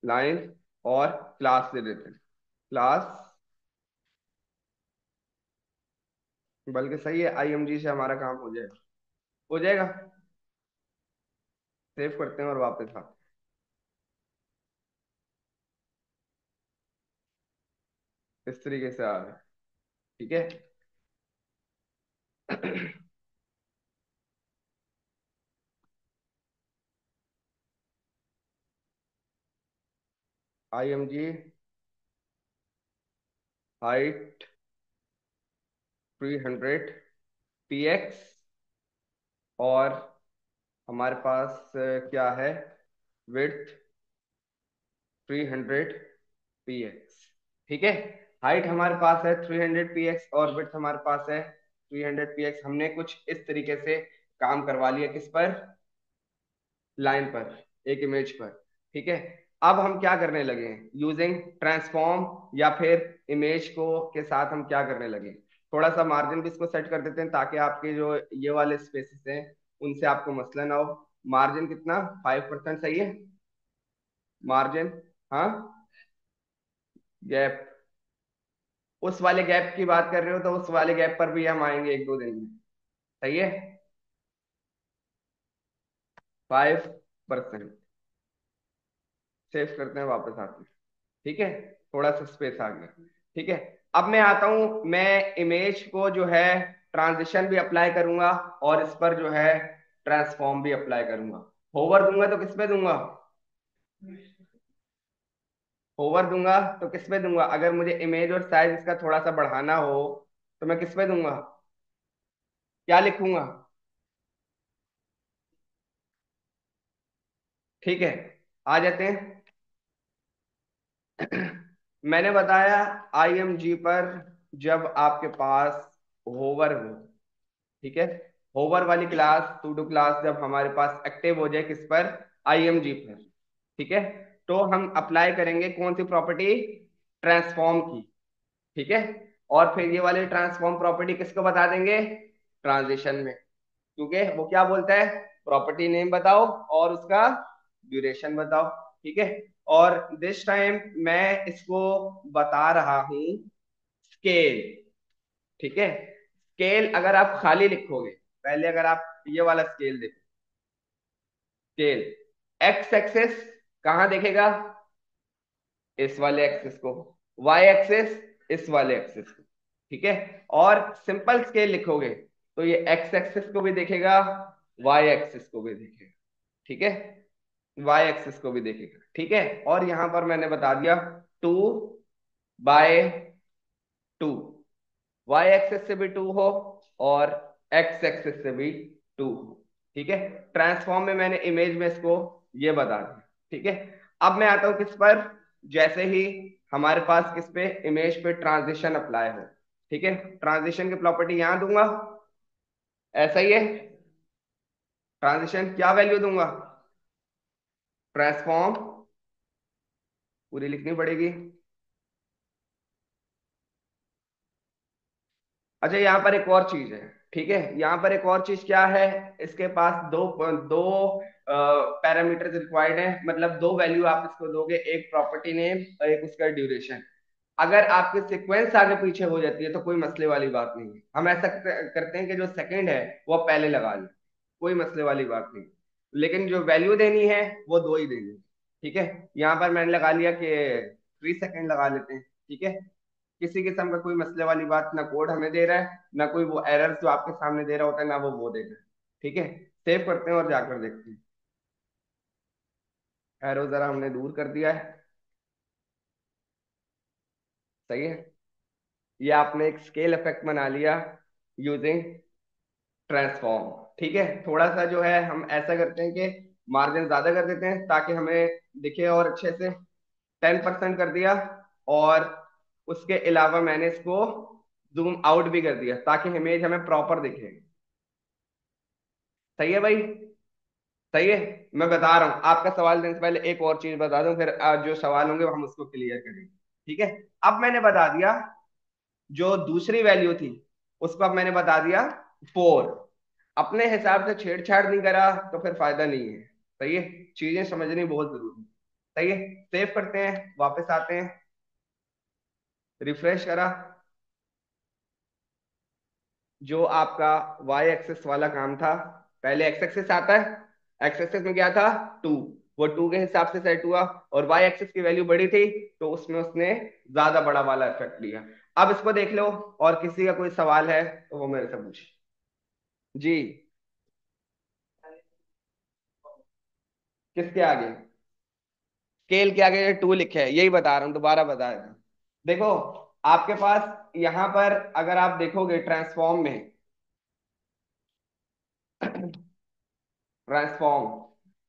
लाइन और क्लास दे देते हैं। क्लास, बल्कि सही है, आईएमजी से हमारा काम हो जाएगा। हो जाएगा। सेव करते हैं और वापस आते हैं। इस तरीके से आ रहा है। ठीक है। आईएमजी हाइट 300 px, और हमारे पास क्या है? Width 300 px। ठीक है। हाइट हमारे पास है 300 px और विड्थ हमारे पास है 300 px। हमने कुछ इस तरीके से काम करवा लिया, किस पर? लाइन पर, एक इमेज पर। ठीक है। अब हम क्या करने लगे हैं? यूजिंग ट्रांसफॉर्म या फिर इमेज को के साथ हम क्या करने लगे? थोड़ा सा मार्जिन भी इसको सेट कर देते हैं, ताकि आपके जो ये वाले स्पेसेस हैं उनसे आपको मसला ना हो। मार्जिन कितना? 5% सही है। मार्जिन, हाँ, गैप। उस वाले गैप की बात कर रहे हो तो उस वाले गैप पर भी हम आएंगे एक दो दिन में। सही है। 5%। सेव करते हैं, वापस आते हैं। ठीक है। थोड़ा सा स्पेस आ गया। ठीक है। अब मैं आता हूं, मैं इमेज को जो है ट्रांजिशन भी अप्लाई करूंगा, और इस पर जो है ट्रांसफॉर्म भी अप्लाई करूंगा। होवर दूंगा तो किस पे दूंगा? होवर दूंगा तो किस पे दूंगा? अगर मुझे इमेज और साइज इसका थोड़ा सा बढ़ाना हो तो मैं किस पे दूंगा? क्या लिखूंगा? ठीक है। आ जाते हैं। मैंने बताया आईएमजी पर जब आपके पास होवर हो। ठीक है। होवर वाली क्लास, सूडो क्लास जब हमारे पास एक्टिव हो जाए, किस पर? आईएमजी पर। ठीक है। तो हम अप्लाई करेंगे कौन सी प्रॉपर्टी? ट्रांसफॉर्म की। ठीक है। और फिर ये वाली ट्रांसफॉर्म प्रॉपर्टी किसको बता देंगे, ट्रांजिशन में। क्योंकि वो क्या बोलता है, प्रॉपर्टी नेम बताओ और उसका ड्यूरेशन बताओ। ठीक है। और दिस टाइम मैं इसको बता रहा हूं स्केल। ठीक है। स्केल अगर आप खाली लिखोगे, पहले अगर आप ये वाला स्केल देखो, स्केल एक्स एक्सेस कहाँ देखेगा, इस वाले एक्सेस को, वाई एक्सेस इस वाले एक्सेस को। ठीक है। और सिंपल स्केल लिखोगे तो ये एक्स एक्सेस को भी देखेगा, वाई एक्सेस को भी देखेगा। ठीक है। वाई एक्सेस को भी देखेगा। ठीक है। और यहां पर मैंने बता दिया 2/2, वाई एक्सेस से भी 2 हो और एक्स एक्सेस से भी 2 हो। ठीक है। ट्रांसफॉर्म में मैंने इमेज में इसको ये बता दिया। ठीक है। अब मैं आता हूं किस पर, जैसे ही हमारे पास किस पे, इमेज पे ट्रांजिशन अप्लाई हो। ठीक है। ट्रांजिशन की प्रॉपर्टी यहां दूंगा, ऐसा ही है। ट्रांजिशन क्या वैल्यू दूंगा, ट्रांसफॉर्म पूरी लिखनी पड़ेगी। अच्छा, यहाँ पर एक और चीज है। ठीक है। यहाँ पर एक और चीज क्या है, इसके पास दो दो पैरामीटर्स रिक्वायर्ड है, मतलब दो वैल्यू आप इसको दोगे, एक प्रॉपर्टी नेम और एक उसका ड्यूरेशन। अगर आपके सीक्वेंस आगे पीछे हो जाती है तो कोई मसले वाली बात नहीं है, हम ऐसा करते हैं कि जो सेकंड है वो पहले लगा लें, कोई मसले वाली बात नहीं। लेकिन जो वैल्यू देनी है वो दो ही देनी है। ठीक है। यहाँ पर मैंने लगा लिया कि 3 सेकंड लगा लेते हैं। ठीक है। किसी किस्म का कोई मसले वाली बात ना, कोड हमें दे रहा है ना कोई वो एरर्स जो आपके सामने दे रहा होता है ना वो दे रहा है। ठीक है। सेव करते हैं और जाकर देखते हैं। एरो जरा हमने दूर कर दिया है। सही है। ये आपने एक स्केल इफेक्ट बना लिया यूजिंग ट्रांसफॉर्म। ठीक है। थोड़ा सा जो है हम ऐसा करते हैं कि मार्जिन ज्यादा कर देते हैं ताकि हमें दिखे और अच्छे से। 10% कर दिया। और उसके अलावा मैंने इसको जूम आउट भी कर दिया ताकि इमेज हमें प्रॉपर दिखे। सही है भाई। सही है। मैं बता रहा हूँ, आपका सवाल देने से पहले एक और चीज बता दूं, फिर जो सवाल होंगे वो हम उसको क्लियर करेंगे। ठीक है। अब मैंने बता दिया जो दूसरी वैल्यू थी उसको, अब मैंने बता दिया 4। अपने हिसाब से छेड़छाड़ नहीं करा तो फिर फायदा नहीं है। सही है। चीजें समझनी बहुत जरूरी है। सही है। सेव करते हैं, वापस आते हैं, रिफ्रेश करा। जो आपका वाई एक्सेस वाला काम था, पहले एक्स एक्सेस आता है, एक्स एक्सेस में क्या था 2, वो 2 के हिसाब से सेट हुआ। और वाई एक्सेस की वैल्यू बड़ी थी तो उसमें उसने ज्यादा बड़ा वाला इफेक्ट लिया। अब इसको देख लो, और किसी का कोई सवाल है तो वो मेरे से पूछे। जी। किसके आगे, स्केल के आगे 2 लिखे है, यही बता रहा हूँ, दोबारा बता रहा हूँ। देखो, आपके पास यहां पर अगर आप देखोगे ट्रांसफॉर्म में, ट्रांसफॉर्म,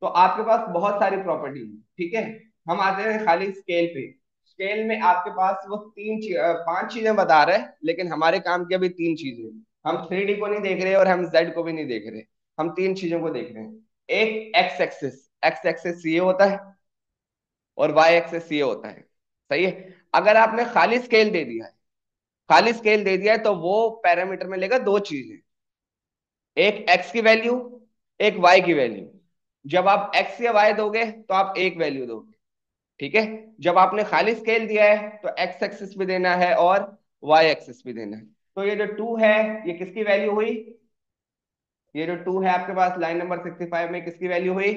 तो आपके पास बहुत सारी प्रॉपर्टी है। ठीक है। हम आते हैं खाली स्केल पे। स्केल में आपके पास वो 5 चीजें बता रहे हैं, लेकिन हमारे काम की अभी 3 चीजें। हम 3D को नहीं देख रहे और हम जेड को भी नहीं देख रहे, हम 3 चीजों को देख रहे हैं। एक एक्स एक्सिस, एक्स एक्सिस ये होता है और वाई एक्सिस ये होता है। सही है। अगर आपने खाली स्केल दे दिया है, खाली स्केल दे दिया है तो वो पैरामीटर में लेगा 2 चीजें, एक एक्स की वैल्यू, एक वाई की वैल्यू। जब आप एक्स या वाई दोगे तो आप एक वैल्यू दोगे। ठीक है। जब आपने खाली स्केल दिया है तो एक्स एक्सिस भी देना है और वाई एक्सिस भी देना है। तो ये जो 2 है ये किसकी वैल्यू हुई, ये जो 2 है आपके पास लाइन नंबर 65 में किसकी वैल्यू हुई,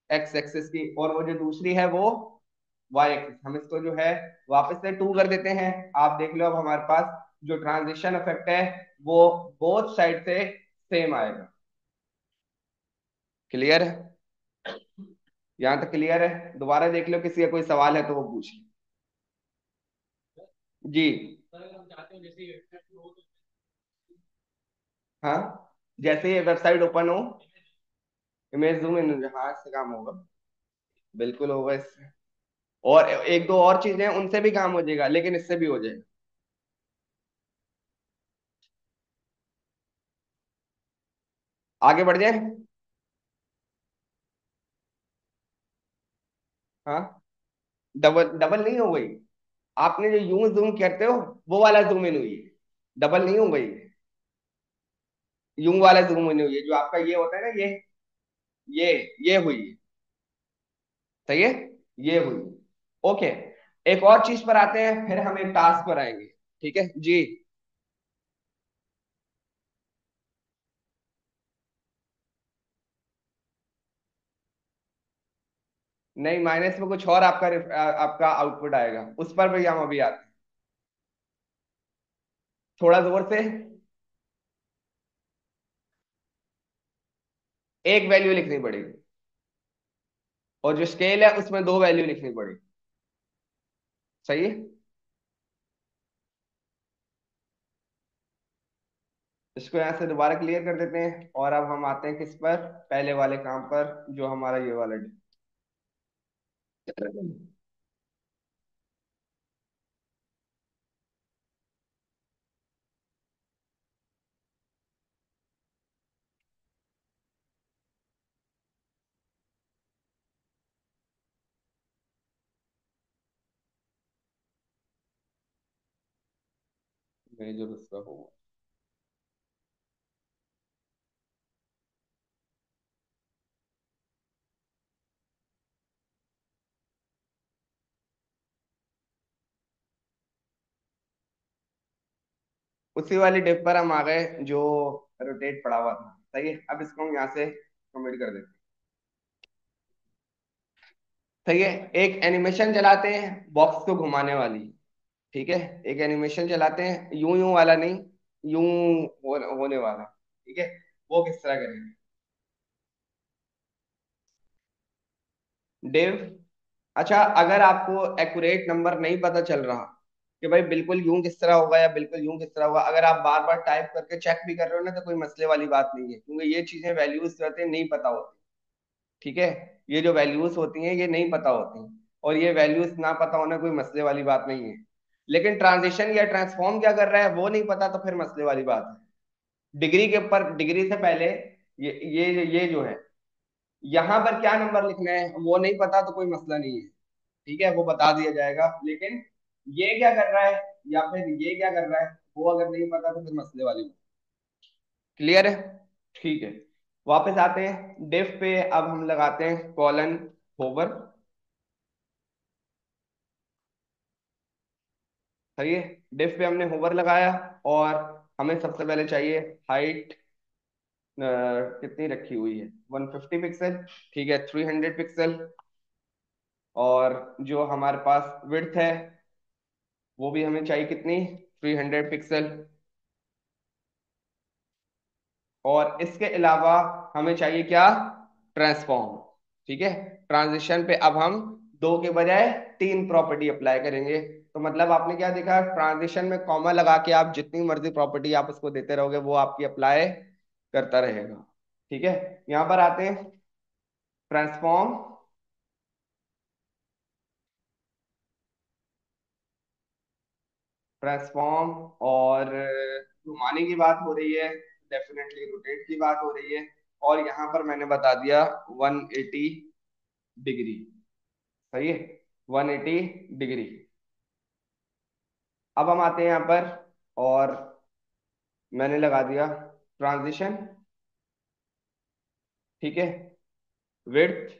एक्स एक्सिस की। और वो जो दूसरी है वो वाई एक्सिस। हम इसको जो है वापस से 2 कर देते हैं। आप देख लो अब हमारे पास जो ट्रांजिशन इफेक्ट है वो बोथ साइड से सेम आएगा। क्लियर है। यहाँ तक क्लियर है। दोबारा देख लो, किसी का कोई सवाल है तो वो पूछ। जी। हाँ, जैसे ये वेबसाइट ओपन हो, इमेज जूम इन, हाँ इससे काम होगा, बिल्कुल होगा इससे। और एक दो और चीजें हैं, उनसे भी काम हो जाएगा, लेकिन इससे भी हो जाएगा। आगे बढ़ जाए। हाँ, डबल डबल नहीं हो गई। आपने जो यूं जूम करते हो वो वाला जूम इन हुई है, डबल नहीं हो गई है। यूं वाला जूम इन हुई है, जो आपका ये होता है ना, ये ये हुई है। सही है, ये हुई। ओके, एक और चीज पर आते हैं, फिर हम एक टास्क पर आएंगे। ठीक है जी। नहीं, माइनस में कुछ और आपका आपका आउटपुट आएगा, उस पर भी हम अभी आते हैं। थोड़ा जोर से। एक वैल्यू लिखनी पड़ेगी, और जो स्केल है उसमें दो वैल्यू लिखनी पड़ेगी। सही है। इसको यहाँ से दोबारा क्लियर कर देते हैं, और अब हम आते हैं किस पर, पहले वाले काम पर, जो हमारा ये वाला मेजर उसका होगा। उसी वाली डिप पर हम आ गए जो रोटेट पड़ा हुआ था। सही है, अब इसको हम यहाँ से कमेंट कर देते हैं। सही है, एक एनिमेशन चलाते हैं बॉक्स को घुमाने वाली। ठीक है, एक एनिमेशन चलाते हैं, यूं यूं वाला नहीं, यूं होने वाला। ठीक है, वो किस तरह करेंगे। डिव। अच्छा, अगर आपको एक्यूरेट नंबर नहीं पता चल रहा कि भाई बिल्कुल यूं किस तरह होगा या बिल्कुल यूं किस तरह होगा, अगर आप बार बार टाइप करके चेक भी कर रहे हो ना, तो कोई मसले वाली बात नहीं है, क्योंकि ये चीजें वैल्यूज रहते हैं नहीं पता होती। ठीक है, ये जो वैल्यूज होती हैं ये नहीं पता होती, और ये वैल्यूज ना पता होना कोई मसले वाली बात नहीं है। लेकिन ट्रांजिशन या ट्रांसफॉर्म क्या कर रहा है वो नहीं पता, तो फिर मसले वाली बात है। डिग्री के ऊपर, डिग्री से पहले ये जो है, यहाँ पर क्या नंबर लिखना है वो नहीं पता, तो कोई मसला नहीं है। ठीक है, वो बता दिया जाएगा। लेकिन ये क्या कर रहा है या फिर ये क्या कर रहा है, वो अगर नहीं पता तो फिर मसले वाली बात। क्लियर है। ठीक है, वापस आते हैं डिफ पे, अब हम लगाते हैं कॉलन होवर। सही है, डिफ पे हमने होवर लगाया, और हमें सबसे पहले चाहिए हाइट, कितनी रखी हुई है, 150 पिक्सल। ठीक है, 300 पिक्सल। और जो हमारे पास विड्थ है वो भी हमें चाहिए कितनी, 300 पिक्सल। और इसके अलावा हमें चाहिए क्या, ट्रांसफॉर्म। ठीक है, ट्रांजिशन पे अब हम दो के बजाय तीन प्रॉपर्टी अप्लाई करेंगे। तो मतलब आपने क्या देखा, ट्रांजिशन में कॉमा लगा के आप जितनी मर्जी प्रॉपर्टी आप उसको देते रहोगे वो आपकी अप्लाई करता रहेगा। ठीक है, यहाँ पर आते हैं ट्रांसफॉर्म। ट्रांसफॉर्म और घुमाने की बात हो रही है, डेफिनेटली रोटेट की बात हो रही है, और यहाँ पर मैंने बता दिया 180 डिग्री। सही है, 180 डिग्री। अब हम आते हैं यहाँ पर, और मैंने लगा दिया ट्रांजिशन। ठीक है, width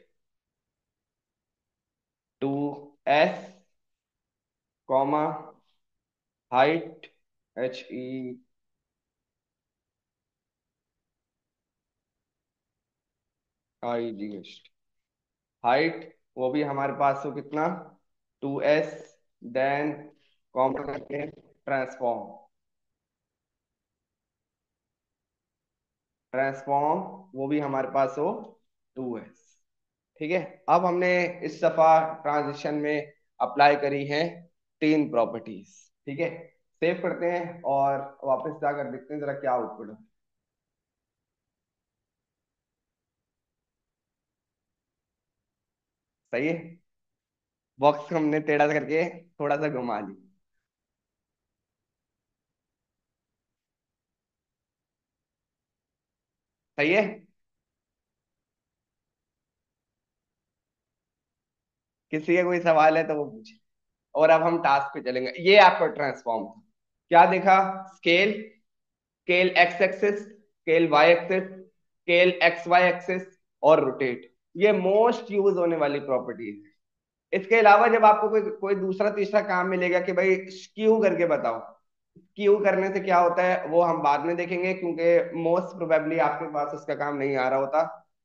2s, comma height, HEIGH, height वो भी हमारे पास हो कितना, 2s, देन कॉमा करके ट्रांसफॉर्म। ट्रांसफॉर्म वो भी हमारे पास हो 2s। ठीक है, अब हमने इस दफा ट्रांजिशन में अप्लाई करी है तीन प्रॉपर्टीज। ठीक है, सेव करते हैं और वापस जाकर देखते हैं जरा क्या आउटपुट है। सही है, बॉक्स हमने टेढ़ा करके थोड़ा सा घुमा ली। सही है, किसी का कोई सवाल है तो वो पूछे। और अब हम टास्क पे चलेंगे। ये आपका ट्रांसफॉर्म था। क्या देखा? Scale, scale X axis, scale Y axis, scale X Y axis, और रोटेट। ये मोस्ट यूज होने वाली प्रॉपर्टीज है। इसके अलावा जब आपको कोई कोई दूसरा तीसरा काम मिलेगा कि भाई स्क्यू करके बताओ, स्क्यू करने से क्या होता है वो हम बाद में देखेंगे, क्योंकि मोस्ट प्रोबेबली आपके पास उसका काम नहीं आ रहा होता।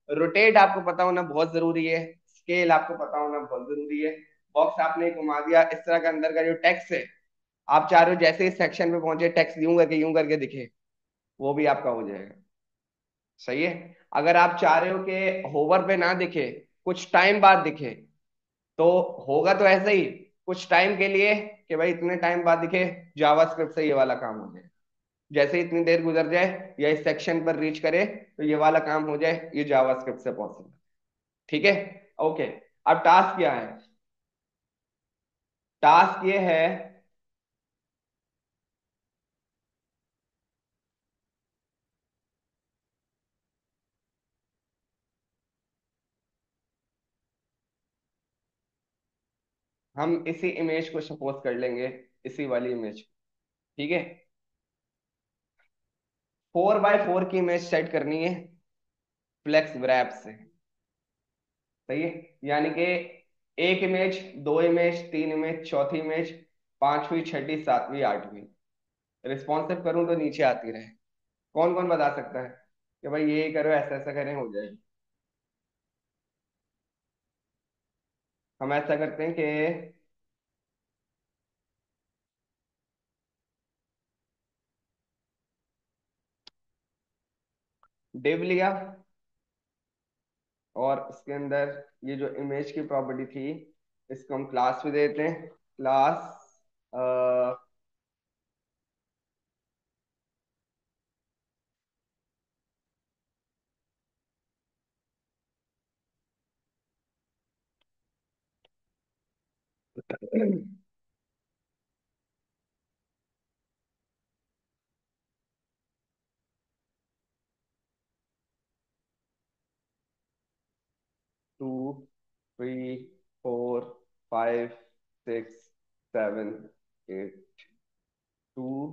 रोटेट आपको पता होना बहुत जरूरी है। स्केल आपको पता होना बहुत जरूरी है। बॉक्स आपने घुमा दिया, इस तरह का अंदर का जो टेक्स्ट है, आप चाह रहे हो जैसे इस सेक्शन में पहुंचे टेक्स्ट यूं करके दिखे, वो भी आपका हो जाएगा। सही है। अगर आप चाह रहे हो कि होवर पे ना दिखे, कुछ टाइम बाद दिखे, तो होगा तो ऐसा ही कुछ टाइम के लिए कि भाई इतने टाइम बाद दिखे, जावास्क्रिप्ट से ये वाला काम हो जाए। जैसे ही इतनी देर गुजर जाए या इस सेक्शन पर रीच करे तो ये वाला काम हो जाए, ये जावास्क्रिप्ट से पॉसिबल। ठीक है। ओके। अब टास्क क्या है? टास्क ये है, हम इसी इमेज को सपोज कर लेंगे, इसी वाली इमेज। ठीक है। 4x4 की इमेज सेट करनी है फ्लेक्स ग्रैप से। सही है। यानी कि एक इमेज, दो इमेज, तीन इमेज, चौथी इमेज, पांचवी, छठी, सातवीं, आठवीं। रिस्पॉन्सिव करूं तो नीचे आती रहे। कौन कौन बता सकता है कि भाई ये करो, ऐसा ऐसा करें, हो जाएगा? हम ऐसा करते हैं कि div लिया, और उसके अंदर ये जो इमेज की प्रॉपर्टी थी, इसको हम क्लास भी देते हैं। क्लास 2 3 4 5 6 7 8। 2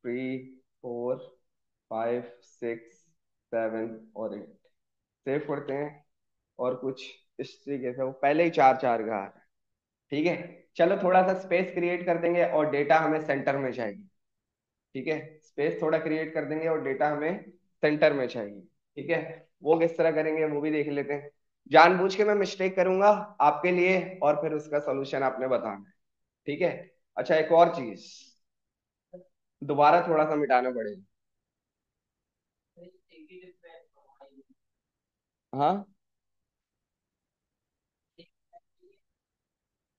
3 4 5 6 7 और 8। सेव करते हैं। और कुछ इस तरीके से वो पहले ही चार चार का आ रहा है। ठीक है। चलो थोड़ा सा स्पेस क्रिएट कर देंगे और डेटा हमें सेंटर में चाहिए। ठीक है। स्पेस थोड़ा क्रिएट कर देंगे और डेटा हमें सेंटर में चाहिए। ठीक है। वो किस तरह करेंगे वो भी देख लेते हैं। जानबूझ के मैं मिस्टेक करूंगा आपके लिए, और फिर उसका सॉल्यूशन आपने बताना है। ठीक है। अच्छा, एक और चीज दोबारा थोड़ा सा मिटाना पड़ेगा। हाँ।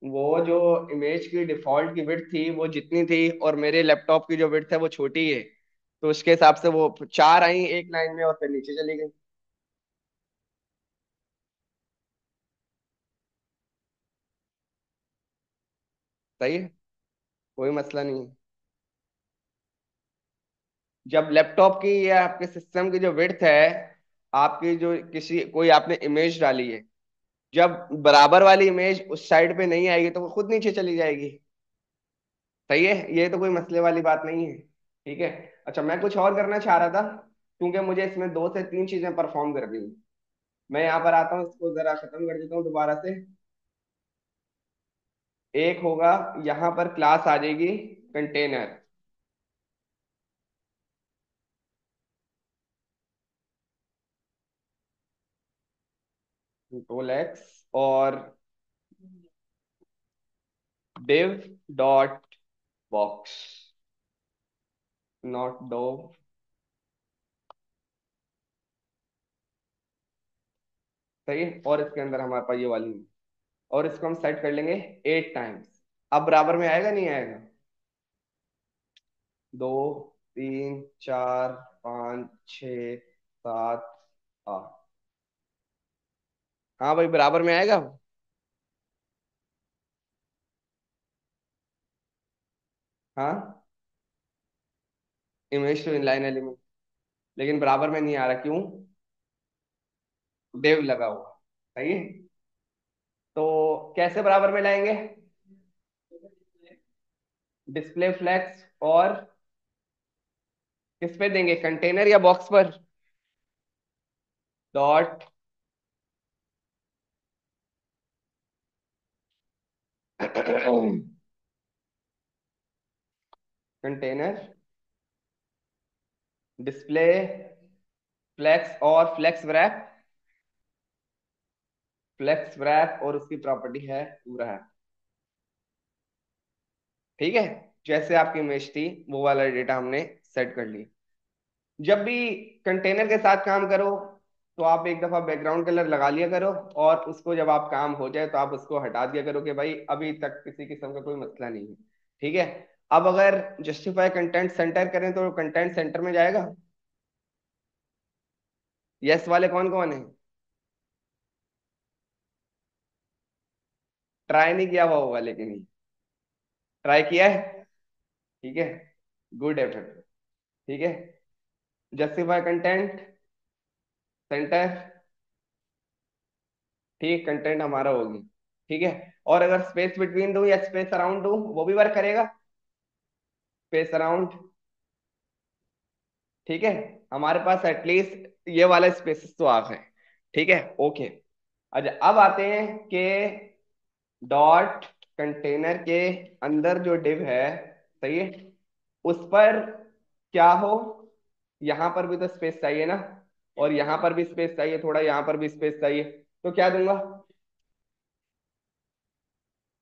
वो जो इमेज की डिफॉल्ट की विड्थ थी वो जितनी थी, और मेरे लैपटॉप की जो विड्थ है वो छोटी है, तो उसके हिसाब से वो चार आई एक लाइन में और फिर नीचे चली गई। सही है। कोई मसला नहीं है। जब लैपटॉप की या आपके सिस्टम की जो विड्थ है, आपकी जो किसी कोई आपने इमेज डाली है, जब बराबर वाली इमेज उस साइड पे नहीं आएगी तो वो खुद नीचे चली जाएगी। सही है। ये तो कोई मसले वाली बात नहीं है। ठीक है। अच्छा, मैं कुछ और करना चाह रहा था, क्योंकि मुझे इसमें दो से तीन चीजें परफॉर्म करनी है। मैं यहाँ पर आता हूँ, इसको जरा खत्म कर देता हूँ दोबारा से। एक होगा, यहाँ पर क्लास आ जाएगी कंटेनर, कंट्रोल एक्स, और div dot box, not do. सही है। और इसके अंदर हमारे पास ये वाली है। और इसको हम सेट कर लेंगे 8 टाइम्स। अब बराबर में आएगा नहीं आएगा? 2 3 4 5 6 7 8। हाँ भाई, बराबर में आएगा। हाँ। इमेज टू इनलाइन एलिमेंट, लेकिन बराबर में नहीं आ रहा, क्यों? डेव लगा हुआ। सही है। तो कैसे बराबर में लाएंगे? डिस्प्ले फ्लेक्स और किस पे देंगे, कंटेनर या बॉक्स पर? डॉट कंटेनर डिस्प्ले फ्लेक्स और फ्लेक्स रैप। फ्लेक्स रैप और उसकी प्रॉपर्टी है पूरा है। ठीक है, जैसे आपकी इमेज थी वो वाला डेटा हमने सेट कर लिया। जब भी कंटेनर के साथ काम करो तो आप एक दफा बैकग्राउंड कलर लगा लिया करो, और उसको जब आप काम हो जाए तो आप उसको हटा दिया करो कि भाई अभी तक किसी किस्म का कोई मसला नहीं है। ठीक है। अब अगर जस्टिफाई कंटेंट सेंटर करें तो कंटेंट सेंटर में जाएगा। यस वाले कौन कौन है? ट्राई नहीं किया हुआ होगा लेकिन ही ट्राई किया है। ठीक है, गुड है फिर। ठीक है, जस्टिफाई कंटेंट सेंटर। ठीक, कंटेंट हमारा होगी। ठीक है, और अगर स्पेस बिटवीन दूं या स्पेस अराउंड दूं वो भी वर्क करेगा। Space around. ठीक है, हमारे पास एटलीस्ट ये वाला स्पेसिस तो आ गए। ठीक है, ओके। अच्छा, अब आते हैं कि डॉट कंटेनर के अंदर जो डिव है, सही है, उस पर क्या हो। यहां पर भी तो स्पेस चाहिए ना, और यहां पर भी स्पेस चाहिए, थोड़ा यहां पर भी स्पेस चाहिए। तो क्या दूंगा?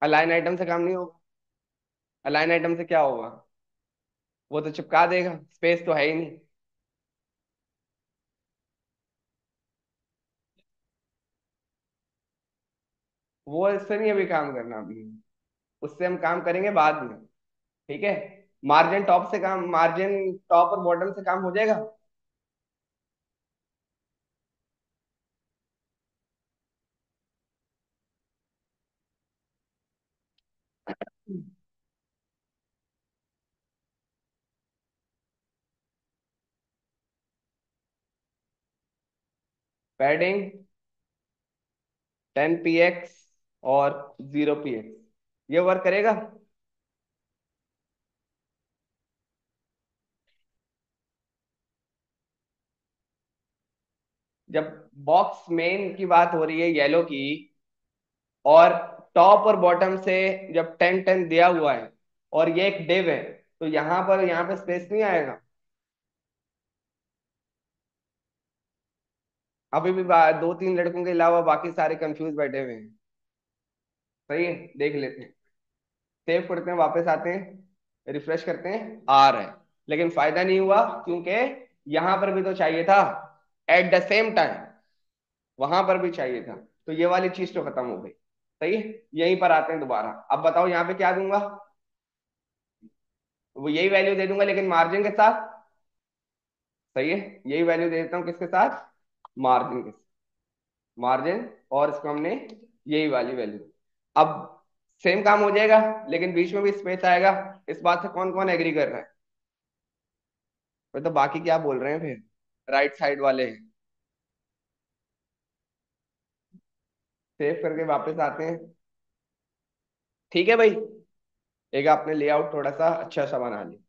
अलाइन आइटम से काम नहीं होगा। अलाइन आइटम से क्या होगा? वो तो चिपका देगा, स्पेस तो है ही नहीं। वो इससे नहीं अभी काम करना अभी, उससे हम काम करेंगे बाद में। ठीक है, मार्जिन टॉप से काम, मार्जिन टॉप और बॉटम से काम हो जाएगा। पैडिंग 10 px और 0 px, ये वर्क करेगा। जब बॉक्स मेन की बात हो रही है येलो की, और टॉप और बॉटम से जब 10 10 दिया हुआ है, और ये एक डिव है, तो यहाँ पे स्पेस नहीं आएगा। अभी भी दो तीन लड़कों के अलावा बाकी सारे कंफ्यूज बैठे हुए हैं। सही है, देख लेते हैं। सेव करते हैं, वापस आते हैं, रिफ्रेश करते हैं, आ रहा है। लेकिन फायदा नहीं हुआ, क्योंकि यहां पर भी तो चाहिए था एट द सेम टाइम, वहां पर भी चाहिए था। तो ये वाली चीज तो खत्म हो गई। सही है, यहीं पर आते हैं दोबारा। अब बताओ यहाँ पे क्या दूंगा? वो यही वैल्यू दे दूंगा लेकिन मार्जिन के साथ। सही है, यही वैल्यू दे देता हूँ, किसके साथ? मार्जिन के साथ। मार्जिन, और इसको हमने यही वाली वैल्यू। अब सेम काम हो जाएगा, लेकिन बीच में भी स्पेस आएगा। इस बात से कौन कौन एग्री कर रहा है? फिर तो बाकी क्या बोल रहे हैं फिर, राइट साइड वाले? सेव करके वापस आते हैं। ठीक है भाई, एक आपने लेआउट थोड़ा सा अच्छा सा बना लिया।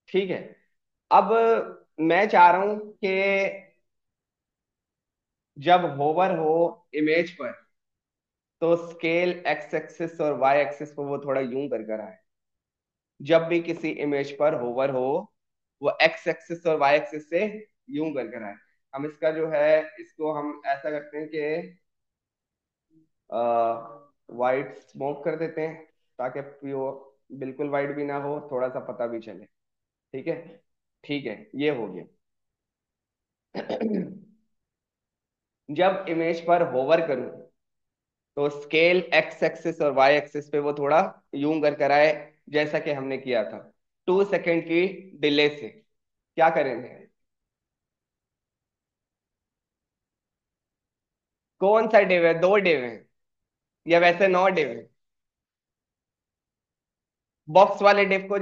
ठीक है, अब मैं चाह रहा हूं कि जब होवर हो इमेज पर, तो स्केल एक्स एक्सिस और वाई एक्सिस पर वो थोड़ा यूं कर कर आए। जब भी किसी इमेज पर होवर हो, वो एक्स एक्सिस और वाई एक्सिस से यूं कर कर आए। हम इसका जो है, इसको हम ऐसा करते हैं कि वाइट स्मोक कर देते हैं, ताकि प्योर बिल्कुल वाइट भी ना हो, थोड़ा सा पता भी चले। ठीक है, ठीक है, ये हो गया। जब इमेज पर होवर करूं, तो स्केल एक्स एक्सिस और वाई एक्सिस पे वो थोड़ा यूं कर कर आए, जैसा कि हमने किया था 2 सेकेंड की डिले से। क्या करेंगे? कौन सा डिव है? दो डिव है, या वैसे 9 डिव है? बॉक्स वाले डिव को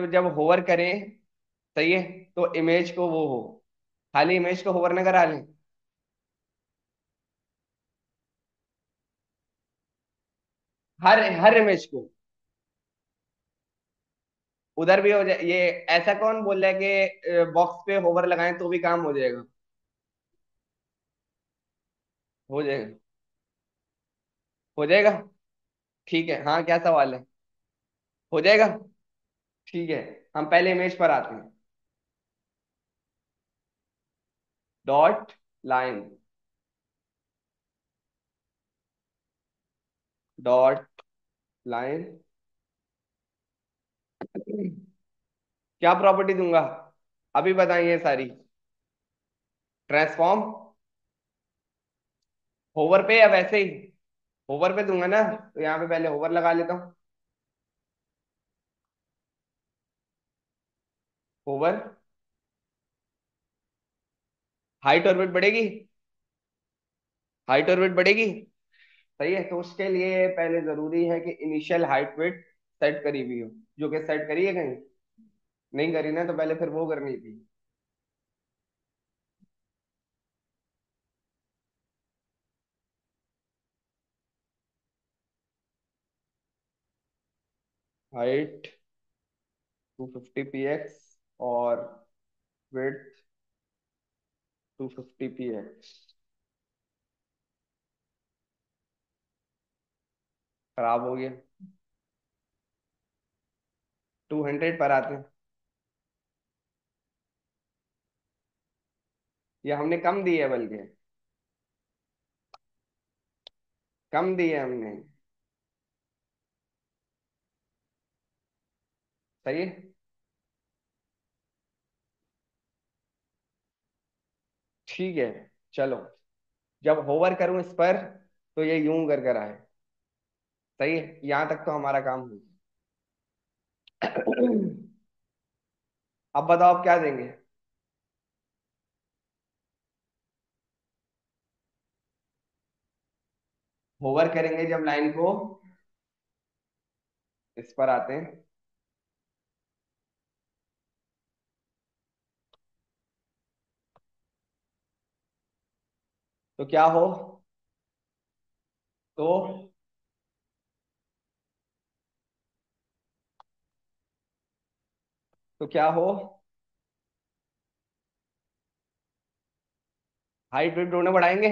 जब होवर करें, सही है, तो इमेज को वो हो, खाली इमेज को होवर ना करा लें। हर हर इमेज को उधर भी हो जाए ये। ऐसा कौन बोल रहा है कि बॉक्स पे होवर लगाएं तो भी काम हो जाएगा? हो जाएगा। हो जाएगा। ठीक है, हाँ क्या सवाल है? हो जाएगा। ठीक है, हम पहले इमेज पर आते हैं। Dot line. Dot line. क्या प्रॉपर्टी दूंगा? अभी बताइए सारी। ट्रांसफॉर्म। होवर पे या वैसे ही? होवर पे दूंगा ना, तो यहाँ पे पहले होवर लगा लेता हूँ। होवर। हाइट और वेट बढ़ेगी। हाइट और वेट बढ़ेगी। सही है, तो उसके लिए पहले जरूरी है कि इनिशियल हाइट वेट सेट करी हुई हो। जो कि सेट करी है कहीं? नहीं करी ना, तो पहले फिर वो करनी थी। हाइट 250 px और विड्थ 250 px। खराब हो गया। 200 पर आते हैं। ये हमने कम दी है बल्कि। कम दी है हमने। सही है। ठीक है, चलो। जब होवर करूं इस पर तो ये यूं कर कर आए। सही है, यहां तक तो हमारा काम हो गया। अब बताओ आप क्या देंगे? होवर करेंगे जब लाइन को, इस पर आते हैं। तो क्या हो? तो क्या हो? हाइट वेट दोनों बढ़ाएंगे।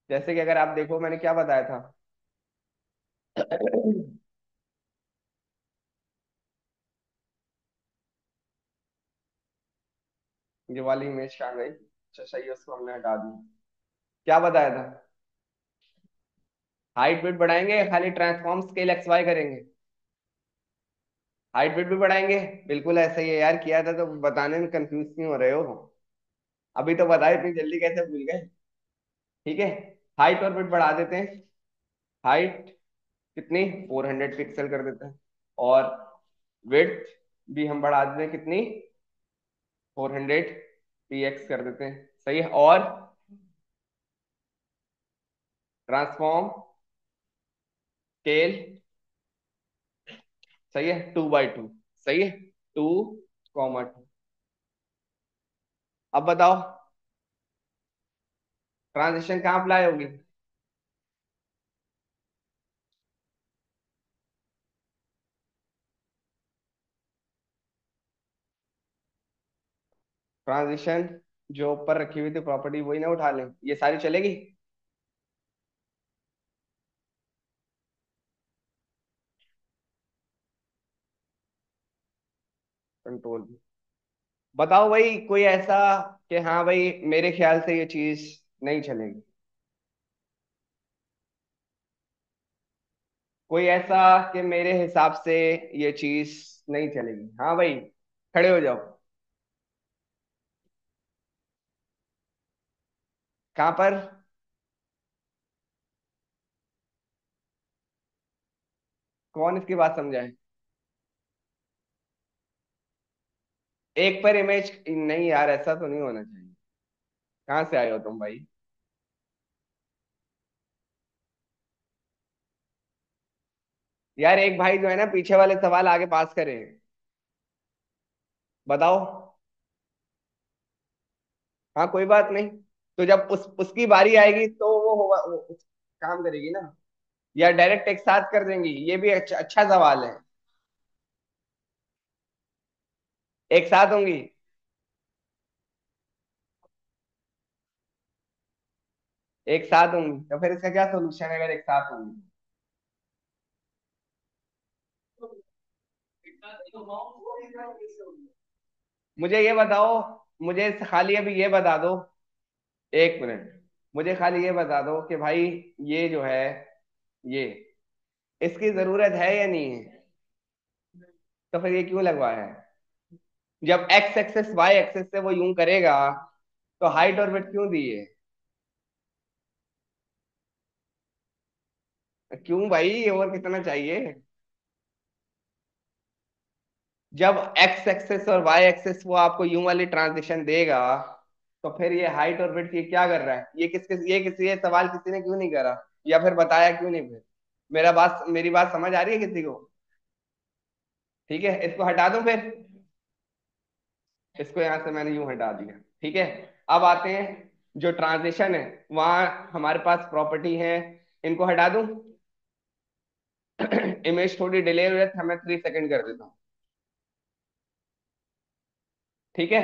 जैसे कि अगर आप देखो मैंने क्या बताया था। ये वाली इमेज कहाँ गई? अच्छा सही है, उसको हमने हटा दी। क्या बताया था? हाइट वेट बढ़ाएंगे, खाली ट्रांसफॉर्म स्केल एक्स वाई करेंगे। हाइट वेट भी बढ़ाएंगे। बिल्कुल ऐसा ही है यार, किया था तो बताने में कंफ्यूज नहीं हो रहे हो? अभी तो बताए, इतनी जल्दी कैसे भूल गए? ठीक है, हाइट और वेट बढ़ा देते हैं। हाइट कितनी? 400 पिक्सल कर देते हैं। और विड्थ भी हम बढ़ा देते हैं, कितनी? 400 px कर देते हैं। सही है। और ट्रांसफॉर्म स्केल। सही है, 2/2। सही है, 2,2। अब बताओ ट्रांजिशन कहाँ अप्लाई होगी? ट्रांजिशन जो ऊपर रखी हुई थी प्रॉपर्टी वही ना उठा लें, ये सारी चलेगी? कंट्रोल। बताओ भाई कोई ऐसा कि हाँ भाई मेरे ख्याल से ये चीज नहीं चलेगी। कोई ऐसा कि मेरे हिसाब से ये चीज नहीं चलेगी। हाँ भाई, खड़े हो जाओ। कहाँ पर? कौन इसकी बात समझाए? एक पर इमेज नहीं यार, ऐसा तो नहीं होना चाहिए। कहाँ से आए हो तुम भाई? यार एक भाई जो है ना, पीछे वाले सवाल आगे पास करे। बताओ। हाँ कोई बात नहीं। तो जब उसकी बारी आएगी तो वो होगा, वो काम करेगी ना। या डायरेक्ट एक साथ कर देंगी, ये भी अच्छा अच्छा सवाल है। एक साथ होंगी। एक साथ होंगी तो फिर इसका क्या सोल्यूशन है अगर एक साथ होंगी? मुझे ये बताओ, मुझे खाली अभी ये बता दो, एक मिनट, मुझे खाली ये बता दो कि भाई ये जो है, ये इसकी जरूरत है या नहीं है? तो फिर ये क्यों लगवाया है? जब एक्स एक्सेस वाई एक्सेस से वो यूं करेगा, तो हाइट और विड्थ क्यों दी है? क्यों भाई, और कितना चाहिए? जब एक्स एक्सेस और वाई एक्सेस वो आपको यूं वाली ट्रांजिशन देगा, तो फिर ये हाइट और विड्थ ये क्या कर रहा है? ये किसी, ये सवाल किसी ने क्यों नहीं करा, या फिर बताया क्यों नहीं फिर? मेरी बात समझ आ रही है किसी को? ठीक है, इसको हटा दूं फिर? इसको यहां से मैंने यूं हटा दिया। ठीक है, अब आते हैं जो ट्रांजिशन है, वहां हमारे पास प्रॉपर्टी है, इनको हटा दूं? इमेज थोड़ी डिले हुई है तो मैं 3 सेकंड कर देता हूँ। ठीक है,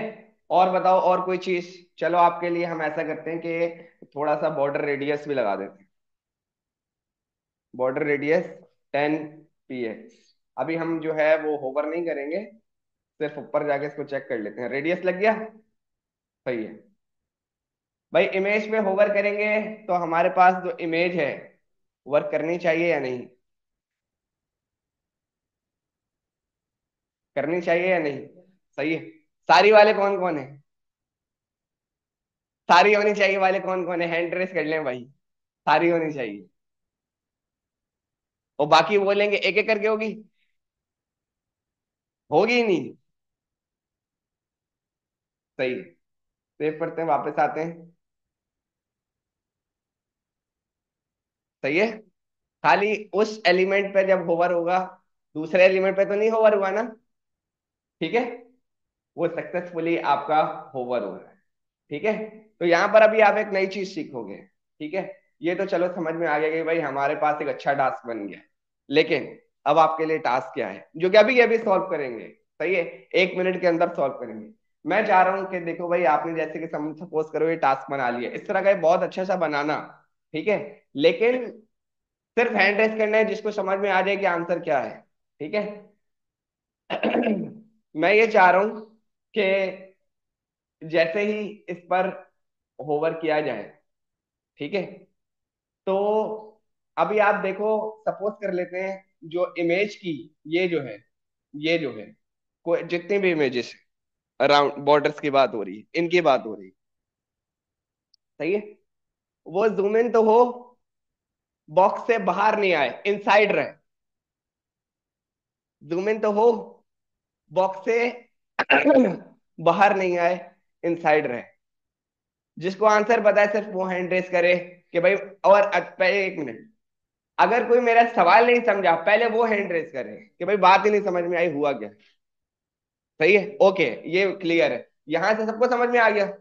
और बताओ और कोई चीज? चलो आपके लिए हम ऐसा करते हैं कि थोड़ा सा बॉर्डर रेडियस भी लगा देते हैं। Border radius 10 px। अभी हम जो है वो होवर नहीं करेंगे, सिर्फ ऊपर जाके इसको चेक कर लेते हैं। रेडियस लग गया? सही है। भाई इमेज पे होवर करेंगे तो हमारे पास जो इमेज है, वर्क करनी चाहिए या नहीं? करनी चाहिए या नहीं? सही है। सारी वाले कौन कौन है? सारी होनी चाहिए वाले कौन कौन है? हैंड रेस कर लें भाई। सारी होनी चाहिए। और बाकी बोलेंगे एक एक करके होगी? होगी ही नहीं। सही है। सेव करते हैं, वापस आते हैं। सही है। खाली उस एलिमेंट पे जब होवर होगा, दूसरे एलिमेंट पे तो नहीं होवर हुआ ना? ठीक है, वो सक्सेसफुली आपका होवर हो रहा है। ठीक है, तो यहां पर अभी आप एक नई चीज सीखोगे। ठीक है, ये तो चलो समझ में आ गया कि भाई हमारे पास एक अच्छा टास्क बन गया, लेकिन अब आपके लिए टास्क क्या है जो कि अभी सॉल्व करेंगे? सही है, 1 मिनट के अंदर सॉल्व करेंगे। मैं चाह रहा हूं कि देखो भाई, आपने जैसे कि सपोज करो ये टास्क बना लिया, इस तरह का ये बहुत अच्छा सा बनाना। ठीक है, लेकिन सिर्फ हैंड रेस करना है, जिसको समझ में आ जाए कि आंसर क्या है। ठीक है। मैं ये चाह रहा हूं कि जैसे ही इस पर होवर किया जाए, ठीक है, तो अभी आप देखो, सपोज कर लेते हैं जो इमेज की, ये जो है, ये जो है, कोई जितनी भी इमेजेस अराउंड बॉर्डर्स की बात हो रही है, इनकी बात हो रही है। सही है, वो जूम इन तो हो, बॉक्स से बाहर नहीं आए, इनसाइड रहे। जूम इन तो हो, बॉक्स से बाहर नहीं आए, इनसाइड रहे। जिसको आंसर पता है सिर्फ वो हैंड रेस करे कि भाई। और पहले 1 मिनट, अगर कोई मेरा सवाल नहीं समझा, पहले वो हैंड रेस करे कि भाई बात ही नहीं समझ में आई, हुआ क्या। सही है, ओके, ये क्लियर है। यहां से सबको समझ में आ गया?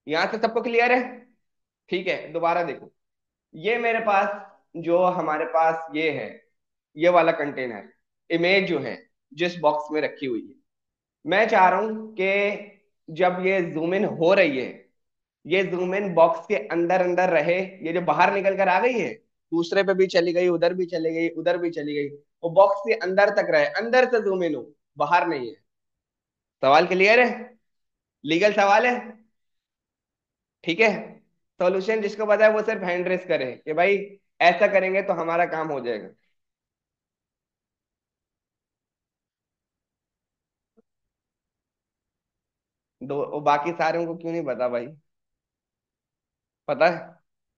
यहां से सबको क्लियर है? ठीक है, दोबारा देखो। ये मेरे पास, जो हमारे पास ये है, ये वाला कंटेनर, इमेज जो है जिस बॉक्स में रखी हुई है, मैं चाह रहा हूं कि जब ये जूम इन हो रही है, ये जूम इन बॉक्स के अंदर अंदर रहे। ये जो बाहर निकल कर आ गई है, दूसरे पे भी चली गई, उधर भी चली गई, उधर भी चली गई, वो बॉक्स के अंदर तक रहे, अंदर से जूम इन हो, बाहर नहीं है। सवाल क्लियर है? लीगल सवाल है। ठीक है, सॉल्यूशन जिसको पता है वो सिर्फ हैंड रेस करे कि भाई ऐसा करेंगे तो हमारा काम हो जाएगा। दो, वो बाकी सारों को क्यों नहीं पता भाई? पता है,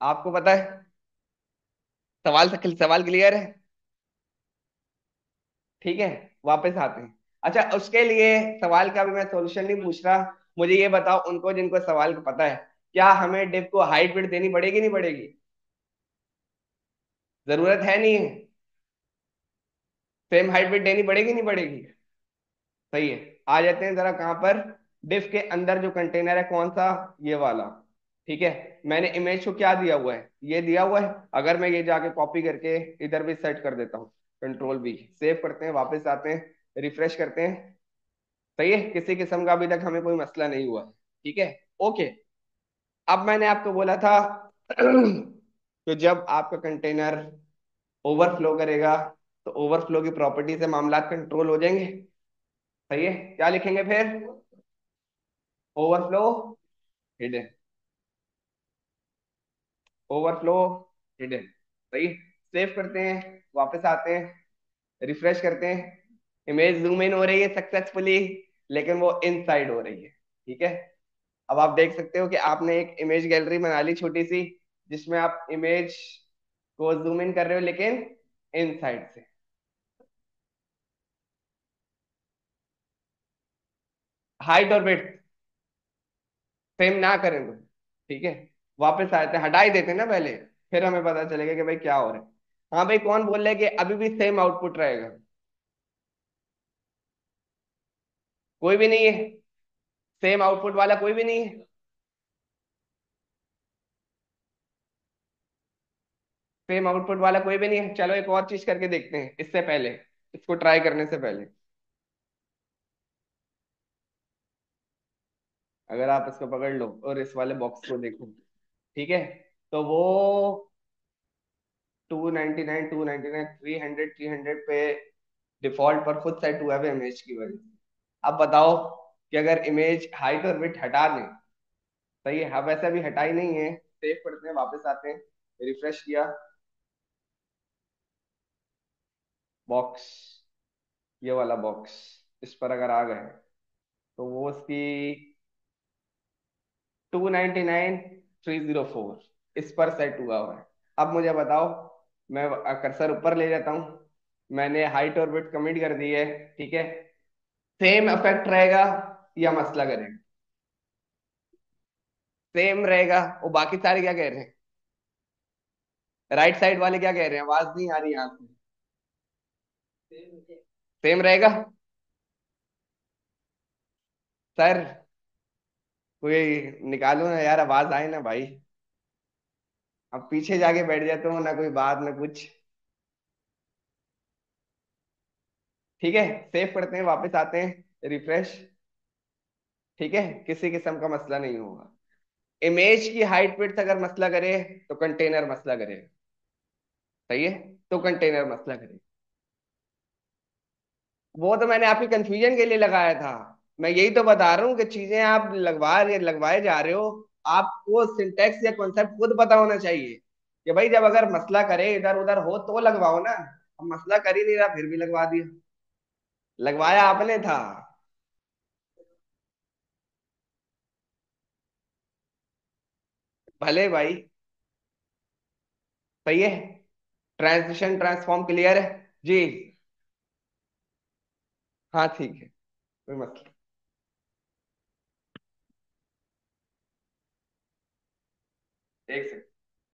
आपको पता है। सवाल क्लियर है? ठीक है, वापस आते हैं। अच्छा, उसके लिए सवाल का भी मैं सॉल्यूशन नहीं पूछ रहा। मुझे ये बताओ, उनको जिनको सवाल का पता है, क्या हमें डिव को हाइट विड्थ देनी पड़ेगी नहीं पड़ेगी? जरूरत है नहीं है? सेम हाइट विड्थ देनी पड़ेगी नहीं पड़ेगी? सही है। आ जाते हैं जरा कहां पर, डिव के अंदर जो कंटेनर है कौन सा? ये वाला। ठीक है। मैंने इमेज को क्या दिया हुआ है, ये दिया हुआ है। अगर मैं ये जाके कॉपी करके इधर भी सेट कर देता हूँ, कंट्रोल भी, सेव करते हैं, वापस आते हैं, रिफ्रेश करते हैं। सही है, किसी किस्म का अभी तक हमें कोई मसला नहीं हुआ है। ठीक है। ओके। अब मैंने आपको बोला था कि जब आपका कंटेनर ओवरफ्लो करेगा तो ओवरफ्लो की प्रॉपर्टी से मामला कंट्रोल हो जाएंगे। सही है, क्या लिखेंगे फिर? Overflow hidden. Overflow hidden. सही। सेव करते हैं, वापस आते हैं, रिफ्रेश करते हैं, इमेज जूम इन हो रही है सक्सेसफुली, लेकिन वो इनसाइड हो रही है। ठीक है। अब आप देख सकते हो कि आपने एक इमेज गैलरी बना ली छोटी सी, जिसमें आप इमेज को जूम इन कर रहे हो, लेकिन इनसाइड से। हाइट और विड्थ सेम ना करें तो, ठीक है, वापस आते हैं, हटा ही देते हैं ना पहले, फिर हमें पता चलेगा कि भाई क्या हो रहा है। हाँ भाई, कौन बोल रहा है कि अभी भी सेम आउटपुट रहेगा? कोई भी नहीं है। सेम आउटपुट वाला कोई भी नहीं है। सेम आउटपुट वाला कोई भी नहीं है। चलो एक और चीज करके देखते हैं इससे पहले, इसको ट्राई करने से पहले। अगर आप इसको पकड़ लो और इस वाले बॉक्स को देखो, ठीक है, तो वो 299, 299, 300, 300 पे डिफॉल्ट पर खुद सेट हुआ है इमेज की वजह से। अब बताओ कि अगर इमेज हाइट और विड्थ हटा दें, सही है, अब वैसे भी हटाई नहीं है, सेव करते हैं, वापस आते हैं, रिफ्रेश किया, बॉक्स, ये वाला बॉक्स, इस पर अगर आ गए तो वो उसकी 299, 304 इस पर सेट हुआ हुआ है। अब मुझे बताओ, मैं कर्सर ऊपर ले जाता हूँ, मैंने हाइट और विड्थ कमिट कर दी है, ठीक है, सेम इफेक्ट रहेगा या मसला करेगा? सेम रहेगा। और बाकी सारे क्या कह रहे हैं? राइट साइड वाले क्या कह रहे हैं? आवाज नहीं आ रही यहाँ से। सेम रहेगा। सर, कोई निकालो ना यार, आवाज आए ना भाई। अब पीछे जाके बैठ जाते हो, ना कोई बात ना कुछ। ठीक है, सेव करते हैं, वापस आते हैं, रिफ्रेश। ठीक है, किसी किस्म का मसला नहीं होगा। इमेज की हाइट विड्थ अगर मसला करे तो कंटेनर मसला करे। सही है, तो कंटेनर मसला करे। वो तो मैंने आपकी कंफ्यूजन के लिए लगाया था। मैं यही तो बता रहा हूँ कि चीजें आप लगवाए जा रहे हो। आपको सिंटेक्स या कॉन्सेप्ट खुद पता होना चाहिए कि भाई जब अगर मसला करे इधर उधर हो तो लगवाओ ना। अब मसला कर ही नहीं रहा, फिर भी लगवा दिया। लगवाया आपने था। भले भाई। सही है। ट्रांजिशन ट्रांसफॉर्म क्लियर है जी। हाँ ठीक है, कोई मसला। एक सेकंड।